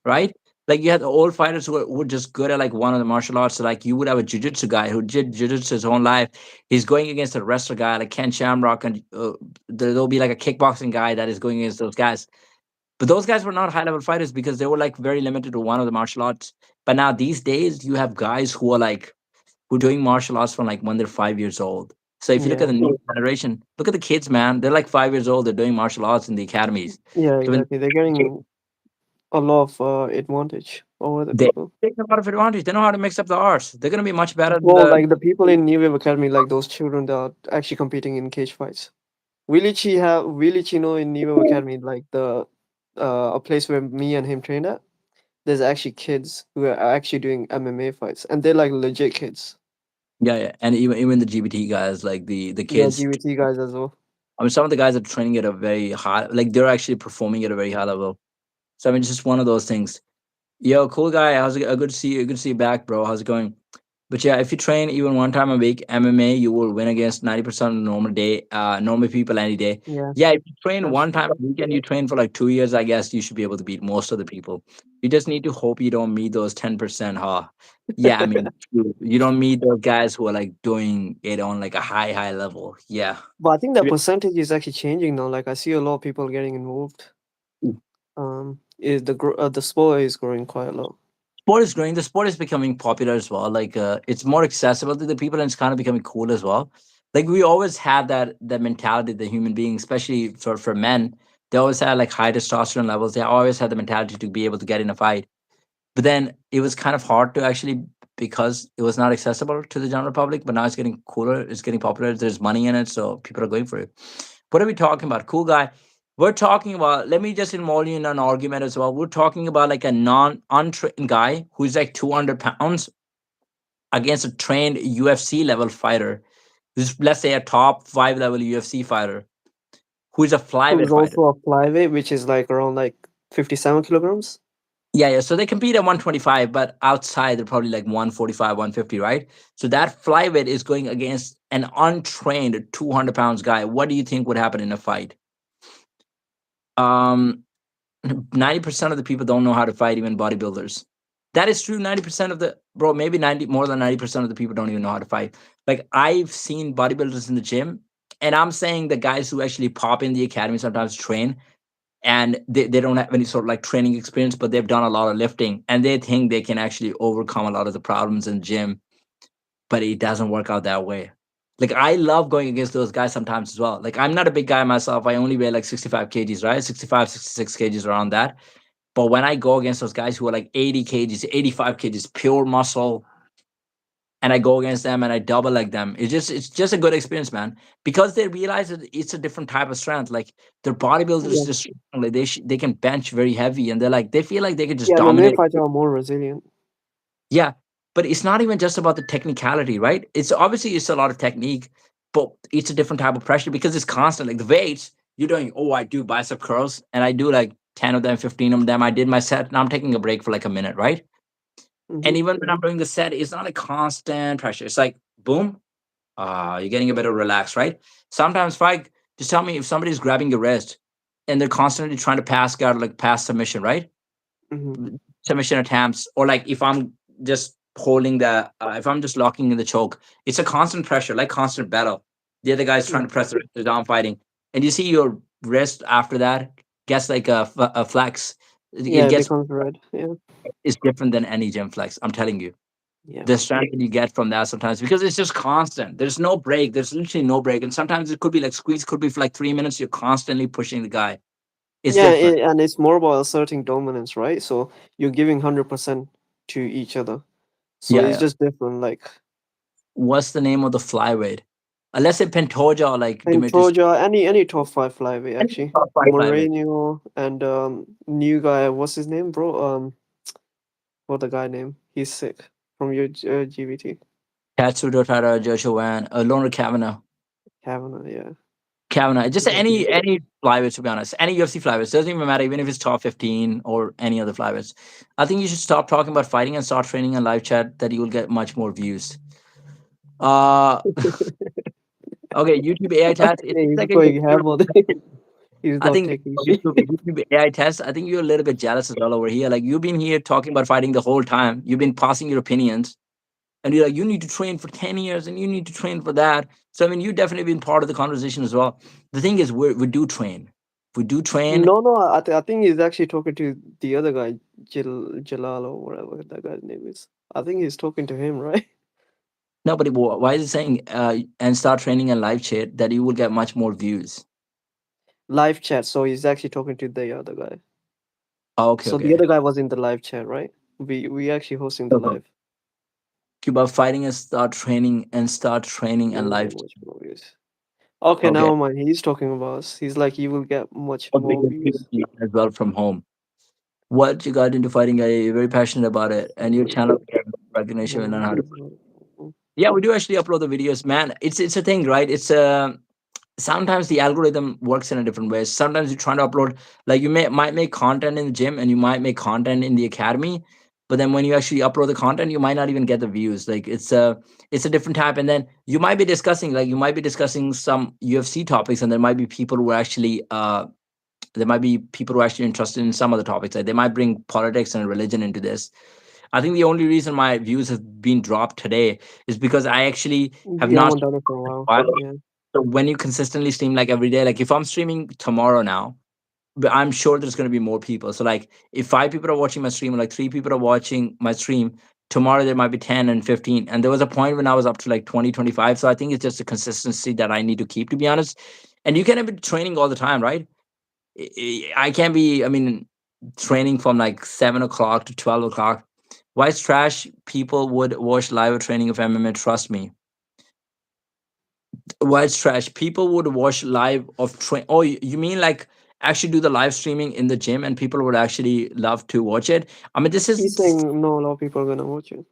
right? Like you had the old fighters who were just good at like one of the martial arts. So like you would have a jiu-jitsu guy who did jiu-jitsu his whole life. He's going against a wrestler guy like Ken Shamrock, and there'll be like a kickboxing guy that is going against those guys. But those guys were not high level fighters because they were like very limited to one of the martial arts. But now these days you have guys who are like who are doing martial arts from like when they're 5 years old. So if you look at Yeah, the new generation, look at the kids, man. They're like 5 years old. They're doing martial arts in the academies. yeah, So when exactly. They're getting a lot of advantage over the they people. take a lot of advantage. They know how to mix up the arts. They're gonna be much better than Well, the like the people in New Wave Academy, like those children that are actually competing in cage fights. Willie Chino in New Wave Academy, like the a place where me and him train at. There's actually kids who are actually doing MMA fights, and they're like legit kids. yeah, yeah. And even the GBT guys, like the Yeah, kids. GBT guys as well. I mean, some of the guys are training at a very high, like they're actually performing at a very high level. So I mean, it's just one of those things. Yo, cool guy. How's it? Good to see you. Good to see you back, bro. How's it going? But yeah, if you train even one time a week MMA, you will win against 90% of normal day, normal people any day. Yeah, Yeah, if you train that's one true. time a week and you train for like 2 years, I guess you should be able to beat most of the people. You just need to hope you don't meet those 10%, huh? Yeah, I mean, you don't meet those guys who are like doing it on like a high level. Yeah. But I think that percentage is actually changing now. Like I see a lot of people getting involved. Is the sport is growing quite a lot. Sport is growing. The sport is becoming popular as well. Like it's more accessible to the people, and it's kind of becoming cool as well. Like we always had that mentality, the human being, especially for men, they always had like high testosterone levels. They always had the mentality to be able to get in a fight. But then it was kind of hard to actually, because it was not accessible to the general public. But now it's getting cooler. It's getting popular. There's money in it, so people are going for it. What are we talking about? Cool guy. We're talking about, let me just involve you in an argument as well. We're talking about like a untrained guy who's like 200 pounds against a trained UFC level fighter, who's, let's say, a top five level UFC fighter, who's a flyweight Who's fighter. also a flyweight, which is like around like 57 kilograms. Yeah, yeah. So they compete at 125, but outside they're probably like 145, 150, right? So that flyweight is going against an untrained 200 pounds guy. What do you think would happen in a fight? Um, 90% of the people don't know how to fight, even bodybuilders. That is true. 90% of the, bro, maybe 90, more than 90% of the people don't even know how to fight. Like I've seen bodybuilders in the gym, and I'm saying the guys who actually pop in the academy sometimes train, and they don't have any sort of like training experience, but they've done a lot of lifting, and they think they can actually overcome a lot of the problems in the gym, but it doesn't work out that way. Like I love going against those guys sometimes as well. Like I'm not a big guy myself. I only weigh like 65 kgs, right? 65, 66 kgs around that. But when I go against those guys who are like 80 kgs, 85 kgs, pure muscle, and I go against them and I double like them, it's just a good experience, man. Because they realize that it's a different type of strength. Like their bodybuilders Yeah, just like they can bench very heavy, and they feel like they could just yeah. MMA dominate. fighters are more resilient. Yeah, but it's not even just about the technicality, right? It's obviously it's a lot of technique, but it's a different type of pressure because it's constant. Like the weights, you're doing, oh, I do bicep curls and I do like 10 of them, 15 of them. I did my set. Now I'm taking a break for like a minute, right? And Hmm. even when I'm doing the set, it's not a constant pressure. It's like boom, you're getting a bit of relax, right? Sometimes, Spike, just tell me if somebody's grabbing your wrist and they're constantly trying to pass guard, like pass submission, right? Hmm. Submission attempts, or like if I'm just holding if I'm just locking in the choke, it's a constant pressure, like constant battle. The other guy's trying Yeah, to press the down fighting, and you see your wrist after that gets like a flex. yeah. It It gets becomes red. Yeah, is different than any gym flex. I'm telling you, yeah, the strength that you get from that sometimes because it's just constant. There's no break. There's literally no break, and sometimes it could be like squeeze, could be for like 3 minutes. You're constantly pushing the guy. It's yeah. different. And it's more about asserting dominance, right? So you're giving 100% to each other. So Yeah, it's yeah. just different. Like What's the name of the flyweight? Let's say Pantoja or like Demetrius. Pantoja, any top five flyweight actually. Top five flyweight. Moreno and new guy. What's his name, bro? What the guy name? He's sick from your GBT. Katsudo Tada, Joshua Wan, Loner Kavanaugh. Kavanagh, yeah. Kavanaugh. Just Exactly. any flyweights, to be honest. Any UFC flyweights. Doesn't even matter, even if it's top 15 or any other flyweights. I think you should stop talking about fighting and start training in live chat that you will get much more views. Uh okay, YouTube AI chat. It Yeah, looks he's like going ham on it. He's I not think taking shit. YouTube AI test. I think you're a little bit jealous as well over here. Like you've been here talking about fighting the whole time. You've been passing your opinions, and you're like, you need to train for 10 years, and you need to train for that. So I mean, you've definitely been part of the conversation as well. The thing is, we do train. We do train. No, no, I think he's actually talking to the other guy, Jalal or whatever that guy's name is. I think he's talking to him, right? Nobody. Why is it saying and start training in live chat that you will get much more views? Live chat. So he's actually talking to the other guy. Oh, okay, So the okay. other guy was in the live chat, right? We actually hosting the Okay. live. About fighting and start training You and will live get chat. much more views. Okay, Okay. never mind. He's talking about us. He's like, you will get much But more because you views. learn as well from home. What you got into fighting? You're very passionate about it, and your channel get recognition and No, learn how to. he's not. Yeah, we do actually upload the videos, man. It's a thing, right? It's sometimes the algorithm works in a different way. Sometimes you're trying to upload, like you might make content in the gym and you might make content in the academy, but then when you actually upload the content, you might not even get the views. Like it's a different type. And then you might be discussing some UFC topics, and there might be people who are actually there might be people who are actually interested in some other topics. Like they might bring politics and religion into this. I think the only reason my views have been dropped today is because I actually have You not haven't done it for a while. streamed. Yeah. So when you consistently stream like every day, like if I'm streaming tomorrow now, but I'm sure there's going to be more people. So like if 5 people are watching my stream, or like 3 people are watching my stream, tomorrow there might be 10 and 15. And there was a point when I was up to like 20, 25. So I think it's just a consistency that I need to keep, to be honest. And you can't be training all the time, right? I can't be, I mean, training from like 7 o'clock to 12 o'clock. White trash people would watch live training of MMA, trust me. White trash people would watch live of train. Oh, you mean like actually do the live streaming in the gym and people would actually love to watch it? I mean, He's saying no, a lot of people are gonna watch it.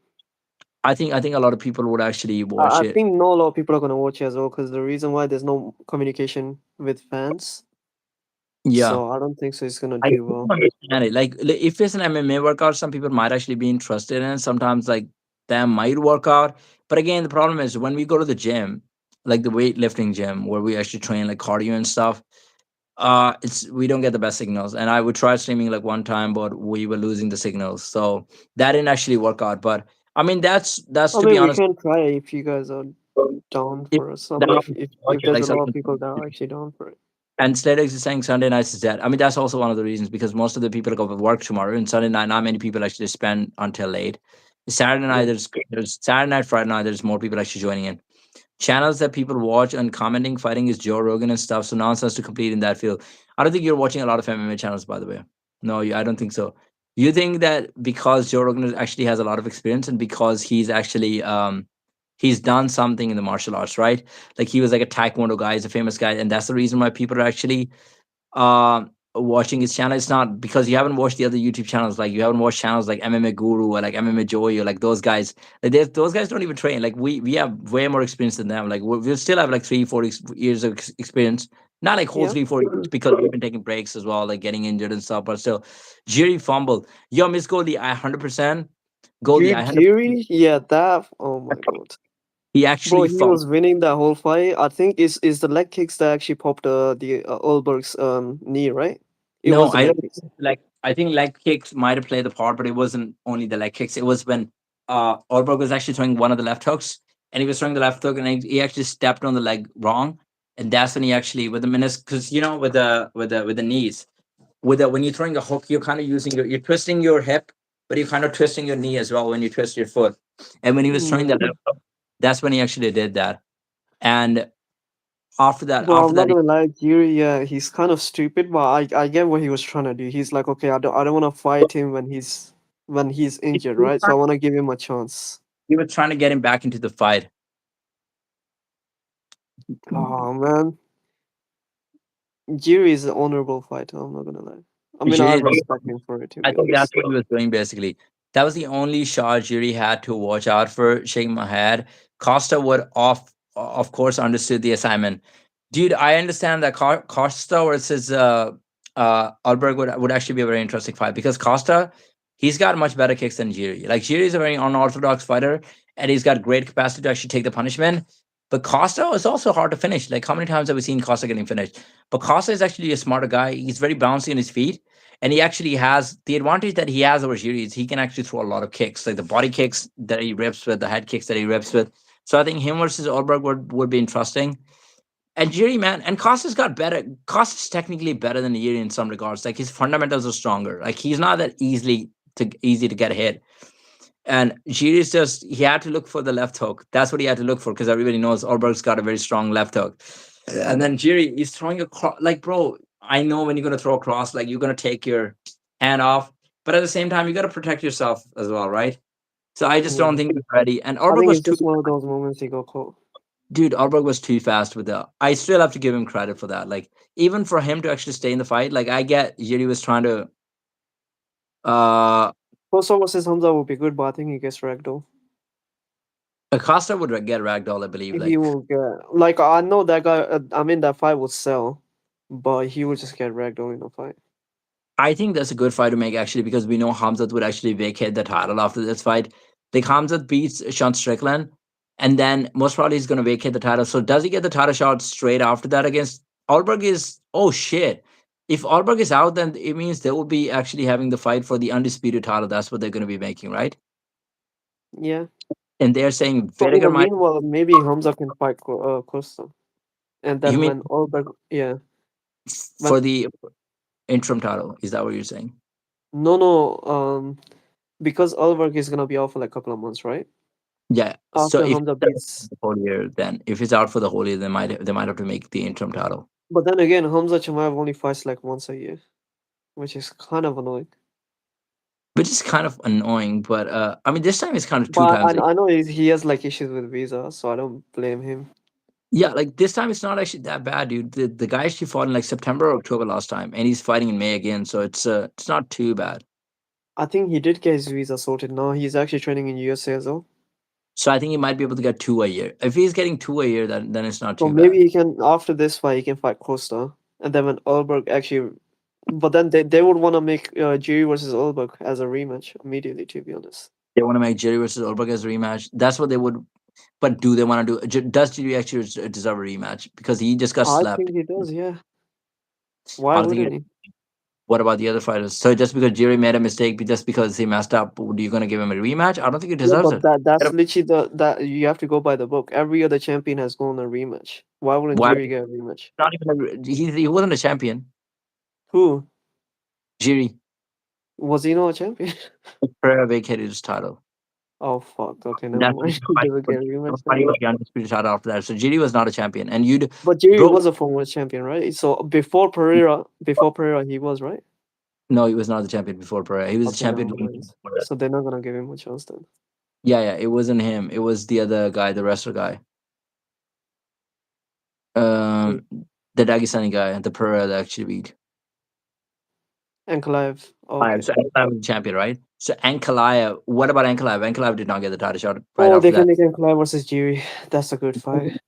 I think a lot of people would actually I watch it. think no, a lot of people are gonna watch it as well because the reason why there's no communication with fans. Yeah. So I don't think so. It's gonna I do do well. understand it. Like if it's an MMA workout, some people might actually be interested in it. Sometimes like that might work out. But again, the problem is when we go to the gym, like the weightlifting gym where we actually train like cardio and stuff, it's we don't get the best signals. And I would try streaming like one time, but we were losing the signals. So that didn't actually work out. But I mean that's I to be mean, we honest, can try if you guys are down if for us. I that mean, happens, if there's like a lot of something. people that are actually down for it. And Sladix is saying Sunday nights is dead. I mean, that's also one of the reasons because most of the people go to work tomorrow, and Sunday night, not many people actually spend until late. Saturday night, Yeah. there's Saturday night, Friday night, there's more people actually joining in. Channels that people watch and commenting fighting is Joe Rogan and stuff. So nonsense to complete in that field. I don't think you're watching a lot of MMA channels, by the way. No, I don't think so. You think that because Joe Rogan actually has a lot of experience and because he's actually he's done something in the martial arts, right? Like he was like a taekwondo guy, he's a famous guy, and that's the reason why people are actually watching his channel. It's not because you haven't watched the other YouTube channels. Like you haven't watched channels like MMA Guru or like MMA Joy or like those guys. Like those guys don't even train. Like we have way more experience than them. Like we still have like 3 4 years of experience. Not like whole Yeah. 3 4 years because we've been taking breaks as well, like getting injured and stuff. But still, Jiri fumble. Yo, Miss Goldie, I 100%. Goldie, I Dude, 100%. Jiri, yeah, that. Oh my god, He bro, actually he fumbled. was winning that whole fight. I think is the leg kicks that actually popped the Olberg's knee, right? It No, was the I leg don't kicks. like. I think leg kicks might have played a part, but it wasn't only the leg kicks. It was when Orberg was actually throwing one of the left hooks, and he was throwing the left hook, and he actually stepped on the leg wrong, and that's when he actually with the meniscus, because you know with the knees, with the when you're throwing a hook, you're kind of using you're twisting your hip, but you're kind of twisting your knee as well when you twist your foot, and when he was throwing Yeah. that left hook, that's when he actually did that, and Bro, after I'm not that, gonna lie, Jiri, yeah, he's kind of stupid, but I get what he was trying to do. He's like, okay, I don't want to fight him when he's injured, right? So I want to give him a chance. he was trying to get him back into the fight. Oh man, Jiri is an honorable fighter. I'm not gonna lie. I mean, I Jiri, respect him for it, to I be think that's honest. what he was doing basically. That was the only shot Jiri had to watch out for, shaking my head. Costa would of course understood the assignment. Dude, I understand that Costa versus Alberg would actually be a very interesting fight because Costa, he's got much better kicks than Jiri. Like Jiri is a very unorthodox fighter and he's got great capacity to actually take the punishment. But Costa is also hard to finish. Like, how many times have we seen Costa getting finished? But Costa is actually a smarter guy. He's very bouncy on his feet. And he actually has the advantage that he has over Jiri is he can actually throw a lot of kicks, like the body kicks that he rips with, the head kicks that he rips with. So I think him versus Ulberg would be interesting. And Jiri, man, and Costa's got better. Costa's technically better than Jiri in some regards. Like his fundamentals are stronger. Like he's not that easy to get hit. And Giri's just he had to look for the left hook. That's what he had to look for because everybody knows Orberg's got a very strong left hook. And then Jiri, he's throwing a cross. Like, bro, I know when you're gonna throw a cross, like you're gonna take your hand off, but at the same time, you got to protect yourself as well, right? So I just don't Yeah. think he's ready. And I Orberg think was it's too, just one of those moments he got caught. dude. Orberg was too fast with that. I still have to give him credit for that. Like, even for him to actually stay in the fight, like I get Jiri was trying to. Uh, Kosa versus Hamza would be good, but I think he gets ragdoll. Acosta would get ragdoll, I believe. He Like will get like I know that guy. I mean that fight would sell, but he would just get ragdoll in the fight. I think that's a good fight to make actually because we know Hamzat would actually vacate the title after this fight. Like Hamzat beats Sean Strickland, and then most probably he's going to vacate the title. So does he get the title shot straight after that against Alberg? Is oh shit! If Alberg is out, then it means they will be actually having the fight for the undisputed title. That's what they're going to be making, right? Yeah. And they're saying So in Whittaker the might. meanwhile, maybe Hamza can fight Costa, and You then mean when Ulberg, yeah, when for the interim title? Is that what you're saying? no, because Ulberg is gonna be out for like a couple of months, right? Yeah. So After if Hamza he's out for beats, the whole year, then if he's out for the whole year, they might have to make the interim title. but then again, Hamza Chimaev only fights like once a year, which is kind of annoying. Which is kind of annoying. But I mean, this time it's kind of two But times. I know he has like issues with visa, so I don't blame him. Yeah, like this time it's not actually that bad, dude. The guy actually fought in like September or October last time, and he's fighting in May again, so it's not too bad. I think he did get his visa sorted now. He's actually training in USA as well. So I think he might be able to get two a year. If he's getting two a year, then it's not So too bad. maybe he can after this fight he can fight Costa, and then when Ulberg actually, but then they would want to make Jiri versus Ulberg as a rematch immediately. To be honest, They want to make Jerry versus Ulberg as a rematch. That's what they would. But do they want to do? Does Jerry actually deserve a rematch because he just got I slapped? think he does. Yeah, why I don't think he. wouldn't he? What about the other fighters? So just because Jerry made a mistake, just because he messed up, are you gonna give him a rematch? I don't think he Yeah, deserves but it. that's literally that you have to go by the book. Every other champion has gone a rematch. Why wouldn't Why? Jiri get a rematch? Not even he wasn't a champion. Who Jiri was he not a champion? Pereira vacated his title. Oh fuck. Okay, never That's mind. He doesn't get a rematch then. fighting for the undisputed title after that. So Jiri was not a champion, and you'd But Jiri bro. was a former champion, right? So before Pereira, he was right. No, he was not the champion before Pereira. He was the Okay, never champion. mind. Before that. So they're not gonna give him a chance then. Yeah, yeah, it wasn't him. It was the other guy, the wrestler guy. Who? Um, the Dagestani guy, the Pereira that actually beat. Ankalaev. Five. Okay. So Ankalaev was the champion, right? So Ankalaev, what about Ankalaev? Ankalaev did not get the title shot right Oh, they after can that. make Ankalaev versus Jiri. That's a good fight.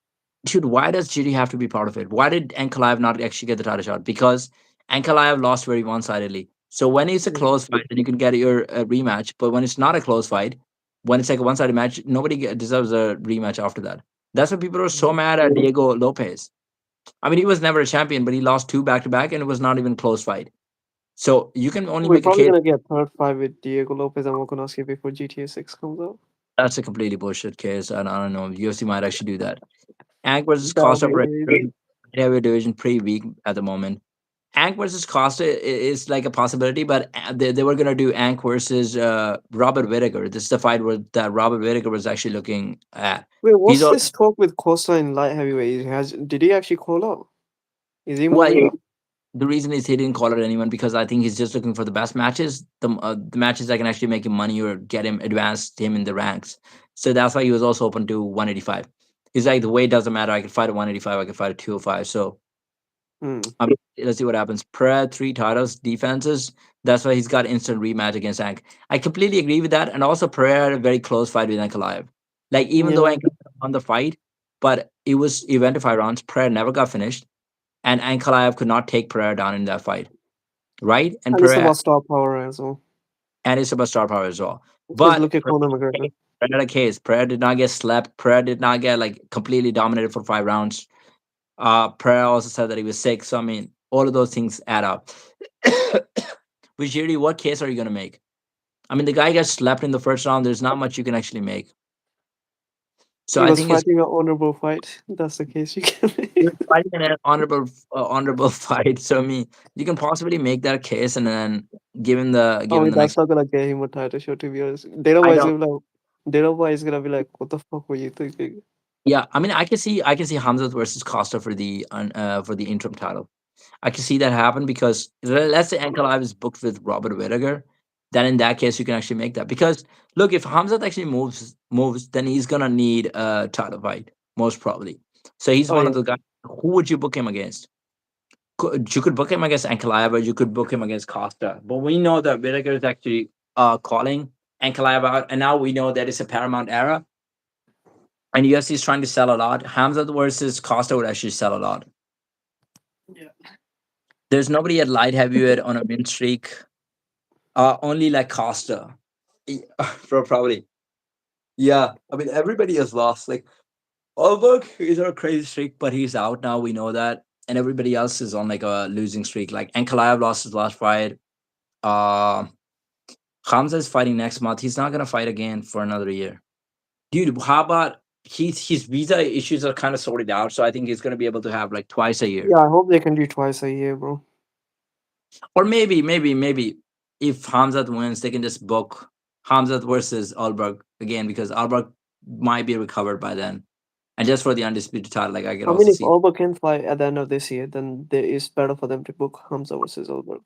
Dude, why does GD have to be part of it? Why did Ankalaev not actually get the title shot? Because Ankalaev lost very one-sidedly. So when it's a Mm, close fight, then you can get your rematch. But when it's not a close fight, when it's like a one-sided match, nobody deserves a rematch after that. That's why people are so mm. mad at Diego Lopez. I mean, he was never a champion, but he lost two back-to-back, and it was not even a close fight. So you can only We're make a probably case. gonna get third fight with Diego Lopez and Volkanovski before GTA 6 comes out. That's a completely bullshit case, and I don't know. UFC might actually do that. Ank versus That would Costa be for amazing. heavyweight division pretty weak at the moment. Ank versus Costa is like a possibility, but they were gonna do Ank versus Robert Whittaker. This is the fight that Robert Whittaker was actually looking at. Wait, He's what's all this talk with Costa in light heavyweight? Did he actually call out? Is he well. moving up? The reason is he didn't call it anyone because I think he's just looking for the best matches, the matches that can actually make him money or get him advanced him in the ranks. So that's why he was also open to 185. He's like the weight doesn't matter. I can fight at 185. I can fight at 205. So Hmm. let's see what happens. Pred, three titles, defenses. That's why he's got instant rematch against Ank. I completely agree with that. And also, Pereira had a very close fight with Ankalaev. Like, even though Yeah, Ank won the fight, but it went to 5 rounds. Pereira never got finished. And Ankalaev could not take Pereira down in that fight, right? And and it's Pereira, about star power as well. and it's about star power as well. Because But look at Conor McGregor. Prayer had a case. Prayer did not get slept. Prayer did not get like completely dominated for 5 rounds. Prayer also said that he was sick. So I mean, all of those things add up. Vijiri, what case are you gonna make? I mean, the guy gets slept in the first round. There's not much you can actually make. So He I was think it's fighting an honorable fight. That's the case you can you're make. fighting an honorable fight. So I mean, you can possibly make that case, and then I given mean, the that's next, not gonna get him a title shot, to be honest. Dana I White is don't. gonna be like, Dana White is gonna be like, what the fuck were you thinking? Yeah, I mean, I can see Hamza versus Costa for the interim title. I can see that happen because let's say Ankalaev is booked with Robert Whittaker, then in that case you can actually make that. Because look, if Hamzat actually moves, then he's gonna need a title fight most probably. So he's Oh one of yeah, the guys. Who would you book him against? You could book him against Ankalaev, or you could book him against Costa. But we know that Whittaker is actually calling Ankalaev out, and now we know that it's a Paramount era, and UFC is trying to sell a lot. Hamzat versus Costa would actually sell a lot. yeah. There's nobody at light heavyweight on a win streak. Only like Costa, probably. Yeah, I mean everybody has lost. Like Ulberg is on a crazy streak, but he's out now. We know that, and everybody else is on like a losing streak. Like Ankalaev lost his last fight. Uh, Hamza is fighting next month. He's not gonna fight again for another year, dude. How about his visa issues are kind of sorted out, so I think he's gonna be able to have like twice a year. Yeah, I hope they can do twice a year, bro. Or maybe if Hamzat wins, they can just book Hamzat versus Alberg again because Alberg might be recovered by then. And just for the undisputed title, like I could I mean, also if see Alberg can fight at the end of this year, then it's better for them to book Hamza versus Alberg.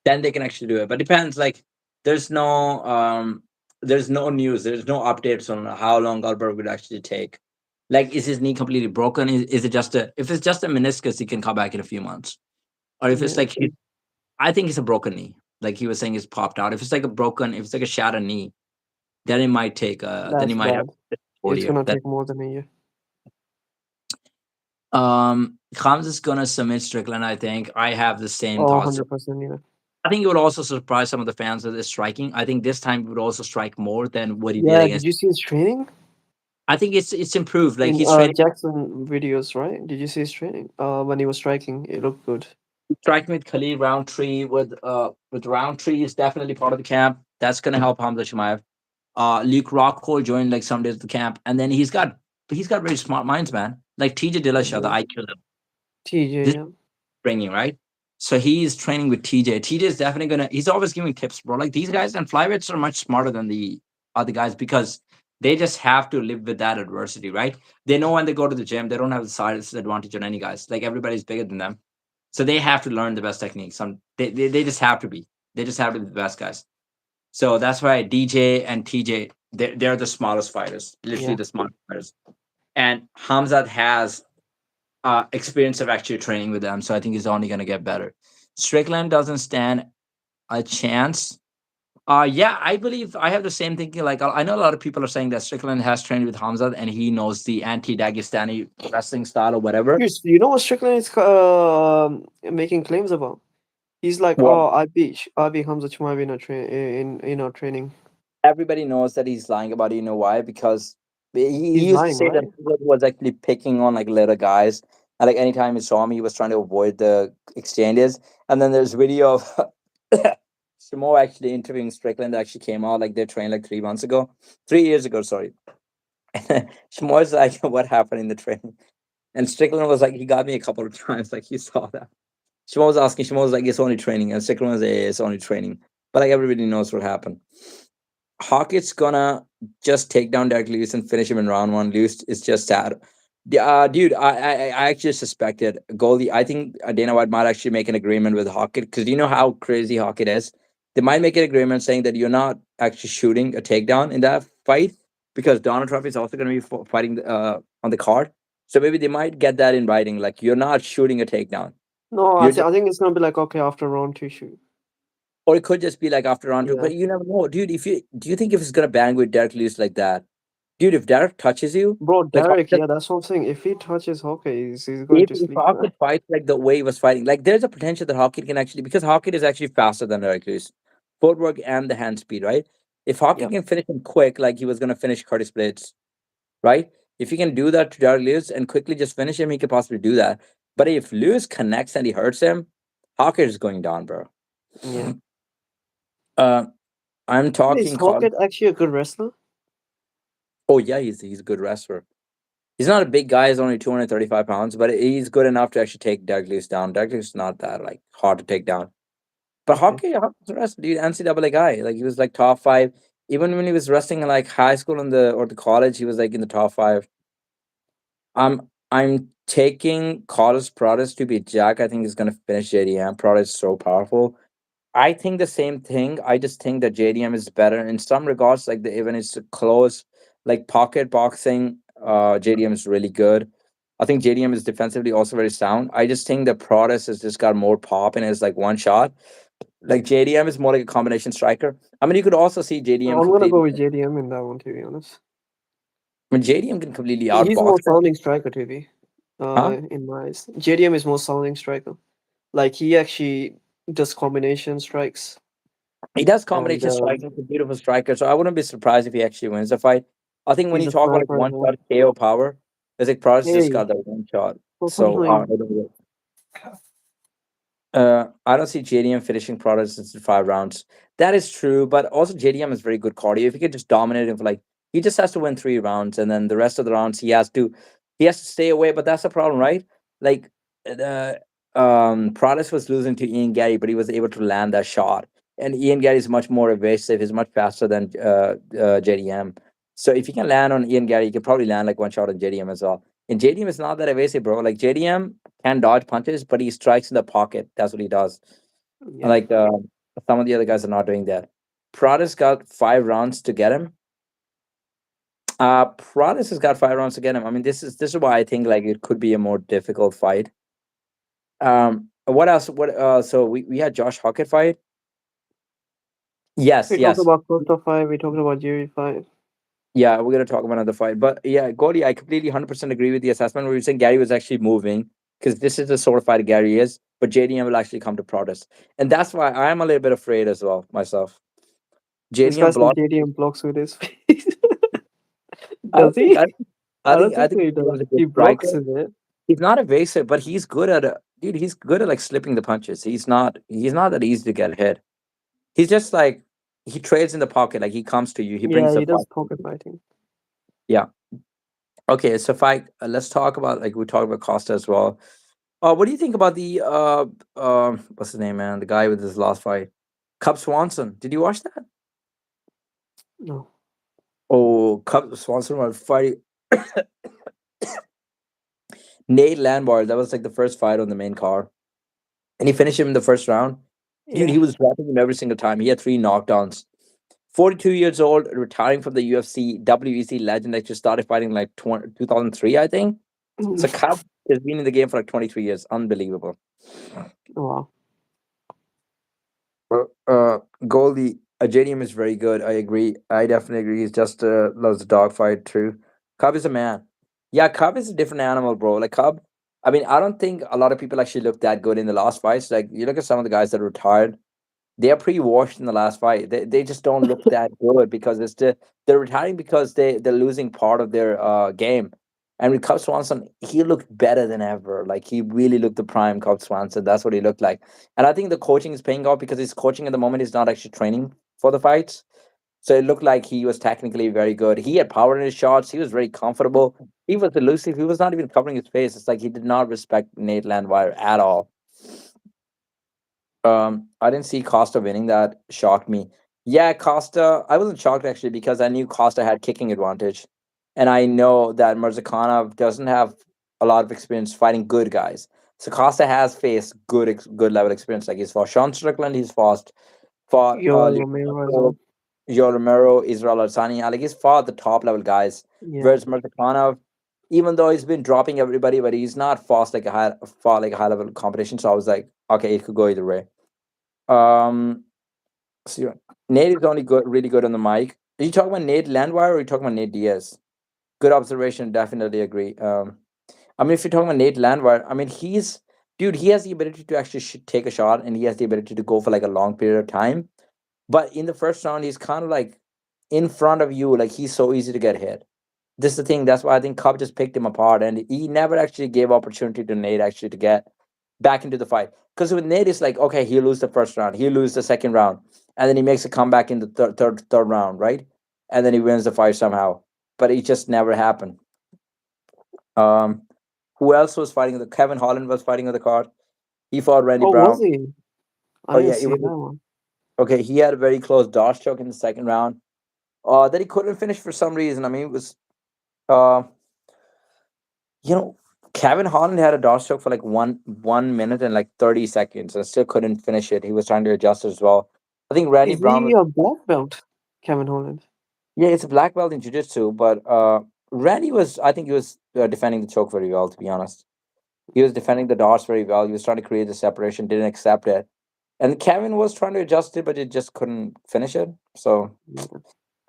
then they can actually do it. But depends. Like there's no there's no news, there's no updates on how long Alberg would actually take. Like is his knee completely broken? Is it just a if it's just a meniscus, he can come back in a few months. Or if it's Yeah, like I think it's a broken knee. Like he was saying, it's popped out. If it's like a broken, if it's like a shattered knee, then it might take then that's you might have bad. whole It's year. gonna That take more than a year. Khams is gonna submit Strickland, I think. I have the same Oh, thoughts. 100%, yeah. I think it would also surprise some of the fans with his striking. I think this time he would also strike more than what he did Yeah, did against. you see his training I think it's improved. Like in he's training Jackson videos, right? Did you see his training? When he was striking, it looked good. striking with Khalid Roundtree with Roundtree is definitely part of the camp. That's gonna help Hamza Chimaev. Luke Rockhold joined like some days of the camp, and then he's got very smart minds, man. Like TJ Dillashaw, the Yeah. IQ level. TJ, This yeah. bringing right. So he's training with TJ. TJ is definitely gonna. He's always giving tips, bro. Like these guys and flyweights are much smarter than the other guys because they just have to live with that adversity, right? They know when they go to the gym, they don't have the size advantage on any guys. Like everybody's bigger than them, so they have to learn the best techniques. They just have to be. They just have to be the best guys. So that's why DJ and TJ, they're the smallest fighters, literally Yeah. the smallest fighters. And Hamzat has experience of actually training with them, so I think he's only going to get better. Strickland doesn't stand a chance. Yeah, I believe I have the same thinking. Like I know a lot of people are saying that Strickland has trained with Hamzat and he knows the anti-Dagestani wrestling style or whatever. You know what Strickland is making claims about? He's like, Well, oh, I beat Hamza Chimaev in a training. everybody knows that he's lying about it. You know why? Because he He's used to lying, say that right? he was actually picking on like little guys. And like anytime he saw him, he was trying to avoid the exchanges. And then there's video of Shimo actually interviewing Strickland that actually came out like they trained like 3 months ago, 3 years ago, sorry. Shimo was like, what happened in the training? And Strickland was like, he got me a couple of times. Like he saw that. Shimo was asking, Shimo was like, it's only training. And Strickland was like, yeah, it's only training. But like everybody knows what happened. Hawkett's gonna just take down Derek Lewis and finish him in round one. Lewis is just sad. Dude, I actually suspected Goldie. I think Dana White might actually make an agreement with Hockett because you know how crazy Hockett is. They might make an agreement saying that you're not actually shooting a takedown in that fight because Donald Trump is also going to be fighting on the card. So maybe they might get that in writing, like you're not shooting a takedown. No, You're just, I think it's gonna be like, okay, after round two shoot. or it could just be like after round two. Yeah. But you never know, dude. If you do you think if it's gonna bang with Derek Lewis like that? Dude, if Derek touches you, Bro, like Derek, yeah, that's what I'm saying. If he touches Hockey, he's going to if sleep. Hockett fights like the way he was fighting, like there's a potential that Hockett can actually because Hockett is actually faster than Derek Lewis, footwork and the hand speed, right? If Hockey Yeah. can finish him quick, like he was gonna finish Curtis Blades, right? If he can do that to Derek Lewis and quickly just finish him, he could possibly do that. But if Lewis connects and he hurts him, Hockey is going down, bro. Yeah. Uh, I'm Is talking college. Hockett actually a good wrestler? Oh yeah, he's a good wrestler. He's not a big guy. He's only 235 pounds, but he's good enough to actually take Derek Lewis down. Derek Lewis is not that like hard to take down. But Okay. Hockey's a wrestler, dude. NCAA guy. Like he was like top five. Even when he was wrestling in like high school and the or the college, he was like in the top five. I'm taking Carlos Prades to beat Jack. I think he's gonna finish JDM. Prades is so powerful. I think the same thing. I just think that JDM is better in some regards. Like the even it's close, like pocket boxing. JDM is really good. I think JDM is defensively also very sound. I just think that Prades has just got more pop and is like one shot. Like JDM is more like a combination striker. I mean, you could also see JDM I'm gonna completely. go with JDM in that one, to be honest. I mean, JDM can completely He's outbox more him. sounding striker, to be. Huh? In my eyes, JDM is more sounding striker. Like he actually does combination strikes, He does and combination striking. He's a beautiful striker. So I wouldn't be surprised if he actually wins the fight. I think when he's you a talk about like sniper as one well. shot KO power, it's like Price just Hey, got that one shot. for So something. I don't see JDM finishing Protest in 5 rounds. That is true, but also JDM is very good cardio. If he could just dominate him for like, he just has to win 3 rounds, and then the rest of the rounds he has to stay away. But that's the problem, right? Like the Protest was losing to Ian Gary, but he was able to land that shot. And Ian Gary is much more evasive. He's much faster than JDM. So if he can land on Ian Gary, he can probably land like one shot on JDM as well. And JDM is not that evasive, bro. Like JDM can dodge punches, but he strikes in the pocket. That's what he does. Yeah, Like some of the other guys are not doing that. Pradis got 5 rounds to get him. Pradis has got 5 rounds to get him. I mean, this is why I think like it could be a more difficult fight. What else? What so we had Josh Hockett fight. Yes, we talked yes. about Costa fight. We talked about Jerry fight. Yeah, we're gonna talk about another fight. But yeah, Gordy, I completely 100% agree with the assessment where you're saying Gary was actually moving because this is the sort of fighter Gary is, but JDM will actually come to protest. And that's why I'm a little bit afraid as well, myself. This guy JDM said blocked. JDM blocks with his face. I Does don't think he? I, I I don't think I think so. think He JDM does. is a He good blocks striker. with it. He's not evasive, but he's good at dude, he's good at like slipping the punches. He's not that easy to get hit. He's just like he trades in the pocket, like he comes to you, he brings Yeah, the he does fight. pocket fighting. Yeah. Okay, so fight. Let's talk about like we talked about Costa as well. What do you think about the what's his name, man? The guy with his last fight, Cub Swanson. Did you watch that? No. Oh, Cub Swanson was fighting Nate Landwehr. That was like the first fight on the main card, and he finished him in the first round. Dude, Yeah. he was dropping him every single time. He had 3 knockdowns. 42 years old, retiring from the UFC, WEC legend that just started fighting like 2003, I think. So Cub has been in the game for like 23 years. Unbelievable. Wow. Goldie, JDM is very good. I agree. I definitely agree. He's just loves the dogfight too. Cub is a man. Yeah, Cub is a different animal, bro. Like Cub, I mean, I don't think a lot of people actually look that good in the last fights. Like you look at some of the guys that retired, they are pretty washed in the last fight. They just don't look that good because they're retiring because they're losing part of their game. And with Cub Swanson, he looked better than ever. Like he really looked the prime Cub Swanson. That's what he looked like. And I think the coaching is paying off because his coaching at the moment is not actually training for the fights. So it looked like he was technically very good. He had power in his shots. He was very comfortable. He was elusive. He was not even covering his face. It's like he did not respect Nate Landwehr at all. I didn't see Costa winning. That shocked me. Yeah, Costa. I wasn't shocked actually because I knew Costa had kicking advantage, and I know that Mirzakhanov doesn't have a lot of experience fighting good guys. So Costa has faced good level experience. Like he's fought Sean Strickland, he's fought Yo, Romero as Leonardo, well. Joe Romero, Israel Adesanya. Like he's fought the top level guys. Yeah. Whereas Mirzakhanov, even though he's been dropping everybody, but he's not fought like a high level competition. So I was like, okay, it could go either way. Um, so Nate is only good, really good on the mic. Are you talking about Nate Landwehr or are you talking about Nate Diaz? Good observation. Definitely agree. I mean, if you're talking about Nate Landwehr, I mean, dude. He has the ability to actually take a shot, and he has the ability to go for like a long period of time. But in the first round, he's kind of like in front of you, like he's so easy to get hit. This is the thing. That's why I think Cub just picked him apart, and he never actually gave opportunity to Nate actually to get back into the fight. Because with Nate, it's like okay, he'll lose the first round, he'll lose the second round, and then he makes a comeback in the third round, right? And then he wins the fight somehow. But it just never happened. Um, who else was fighting? The Kevin Holland was fighting on the card. He fought Randy Oh, was Brown. he? I Oh didn't yeah, it see was that one. okay. He had a very close dodge choke in the second round. That he couldn't finish for some reason. I mean, it was uh you know, Kevin Holland had a dodge choke for like one minute and like 30 seconds and still couldn't finish it. He was trying to adjust as well. I think Randy Is Brown he was a black belt, Kevin Holland? yeah, it's a black belt in jiu-jitsu, but Randy was I think he was defending the choke very well, to be honest. He was defending the dodge very well. He was trying to create the separation, didn't accept it. And Kevin was trying to adjust it, but it just couldn't finish it. So Yeah.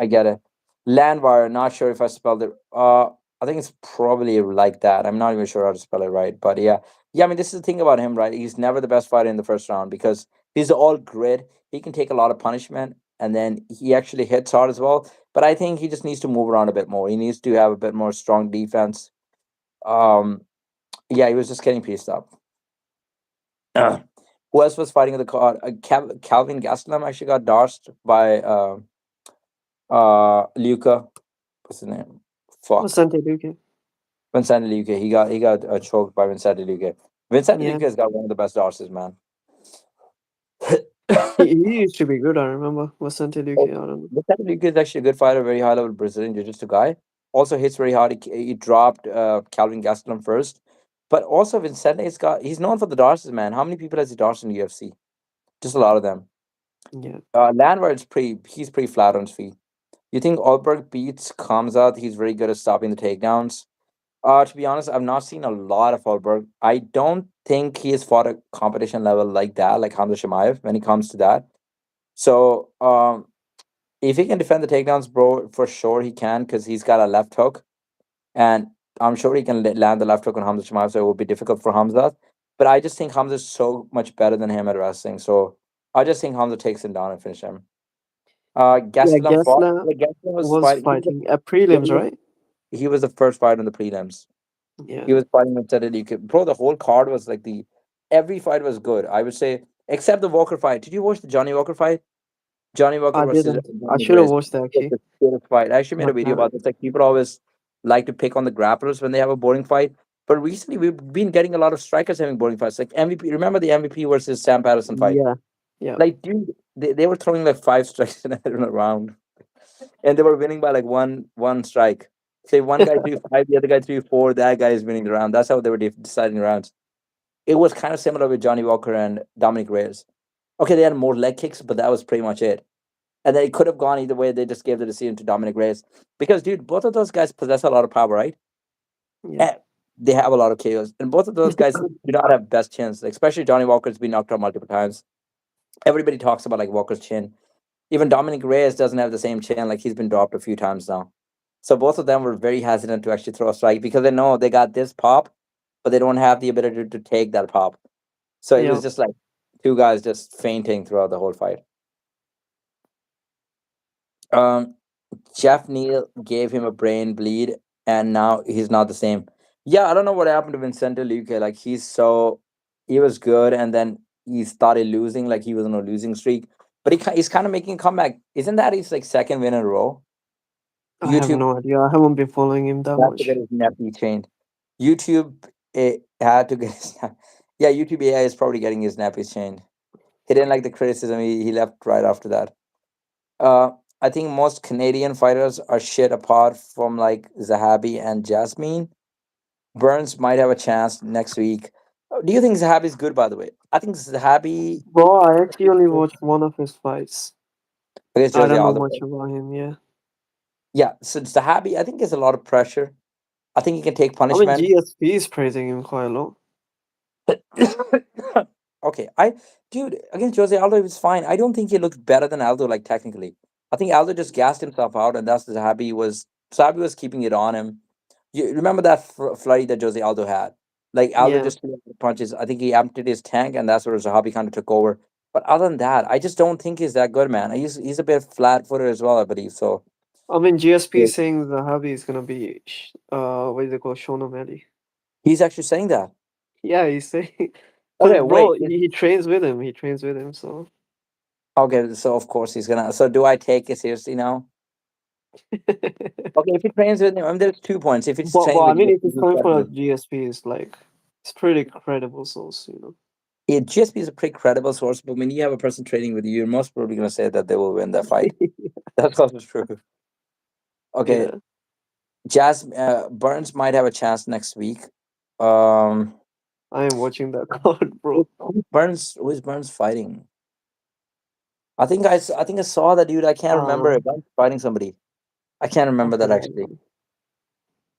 I get it. Landwire, not sure if I spelled it. I think it's probably like that. I'm not even sure how to spell it right, but yeah, yeah. I mean, this is the thing about him, right? He's never the best fighter in the first round because he's all grit. He can take a lot of punishment, and then he actually hits hard as well. But I think he just needs to move around a bit more. He needs to have a bit more strong defense. Um, yeah, he was just getting pieced up. Who else was fighting in the card? Calvin Gastelum actually got dorsed by Luca. What's his name? Fuck. Vicente Luque. Vincent Luque. He got choked by Vincent Luque. Vincent Yeah. Luque has got one of the best horses, man. He used to be good, I remember. Vicente Oh, Luque, I don't know. Vincent Luque is actually a good fighter, very high level Brazilian jiu-jitsu guy. Also hits very hard. He dropped Calvin Gastelum first, but also he's known for the dorses, man. How many people has he dorsed in the UFC? Just a lot of them. Yeah. Landwehr's he's pretty flat on his feet. You think Alberg beats Kamzat? He's very good at stopping the takedowns. To be honest, I've not seen a lot of Alberg. I don't think he has fought a competition level like that, like Hamza Shemaev, when it comes to that. So, if he can defend the takedowns, bro, for sure he can, because he's got a left hook, and I'm sure he can land the left hook on Hamza Shemaev. So it will be difficult for Hamza. But I just think Hamza is so much better than him at wrestling. So I just think Hamza takes him down and finish him. Yeah, Gastelum fought. Gessler Like Gastelum was was fighting. fighting at Yeah, prelims, right? he was the first fight on the prelims. Yeah. He was fighting with Teddy. Bro, the whole card was like every fight was good. I would say, except the Walker fight. Did you watch the Johnny Walker fight? Johnny Walker I versus didn't. I Dominic should have Reyes. watched that Like actually. the scariest fight. I actually made a But video about this. Like people always like to pick on the grapplers when they have a boring fight. But recently we've been getting a lot of strikers having boring fights. Like MVP. Remember the MVP versus Sam Patterson fight? yeah. Yeah. Like, dude, they were throwing like five strikes in a round. And they were winning by like one strike. Say one guy threw five, the other guy threw four, that guy is winning the round. That's how they were deciding rounds. It was kind of similar with Johnny Walker and Dominic Reyes. Okay, they had more leg kicks, but that was pretty much it. And they could have gone either way. They just gave the decision to Dominic Reyes because, dude, both of those guys possess a lot of power, right? Yeah. And they have a lot of KOs, and both of those guys do not have best chins. Like, especially Johnny Walker's been knocked out multiple times. Everybody talks about like Walker's chin. Even Dominic Reyes doesn't have the same chin. Like he's been dropped a few times now. So both of them were very hesitant to actually throw a strike because they know they got this pop, but they don't have the ability to take that pop. So it Yeah. was just like two guys just fainting throughout the whole fight. Um, Jeff Neal gave him a brain bleed, and now he's not the same. Yeah, I don't know what happened to Vincente Luque. Like he was good, and then he started losing. Like he was on a losing streak, but he's kind of making a comeback. Isn't that his like second win in a row? I have YouTube no idea. I haven't been following him that had to get much. his nappy changed. YouTube it had to get yeah, YouTube AI is probably getting his nappies changed. He didn't like the criticism. He left right after that. Uh, I think most Canadian fighters are shit apart from like Zahabi and Jasmine. Burns might have a chance next week. Do you think Zahabi is good, by the way? I think Zahabi Bro, I actually only watched one of his fights. against I Jose don't know Aldo. much about him. Yeah. Yeah, so Zahabi, I think, is a lot of pressure. I think he can take I mean, punishment. GSP is praising him quite a lot. Okay, dude, against Jose Aldo, he was fine. I don't think he looked better than Aldo, like technically. I think Aldo just gassed himself out, and that's Zahabi was keeping it on him. You remember that flurry that Jose Aldo had? Like Aldo Yeah. just threw punches. I think he emptied his tank, and that's where Zahabi kind of took over. But other than that, I just don't think he's that good, man. He's a bit flat-footed as well, I believe. So I mean, GSP yeah. is saying Zahabi is gonna be, what is it called, Sean O'Malley. He's actually saying that. Yeah, he's saying, Okay, cause wait. bro, he trains with him. He trains with him. So Okay, so of course he's gonna. So do I take it seriously now? Okay, if he trains with him, I mean, there's 2 points. If he's but training I with mean, you, if he's he's coming for a credible. GSP, it's like it's pretty credible source, you know. It just is a pretty credible source, but when you have a person training with you, you're most probably gonna say that they will win that fight. That's also true. Okay, Yeah, Jazz Burns might have a chance next week. Um, I am watching that card, bro. Who is Burns fighting? I think I saw that dude. I can't remember. Uh, Burns fighting somebody. I can't I remember that forgot, actually. man.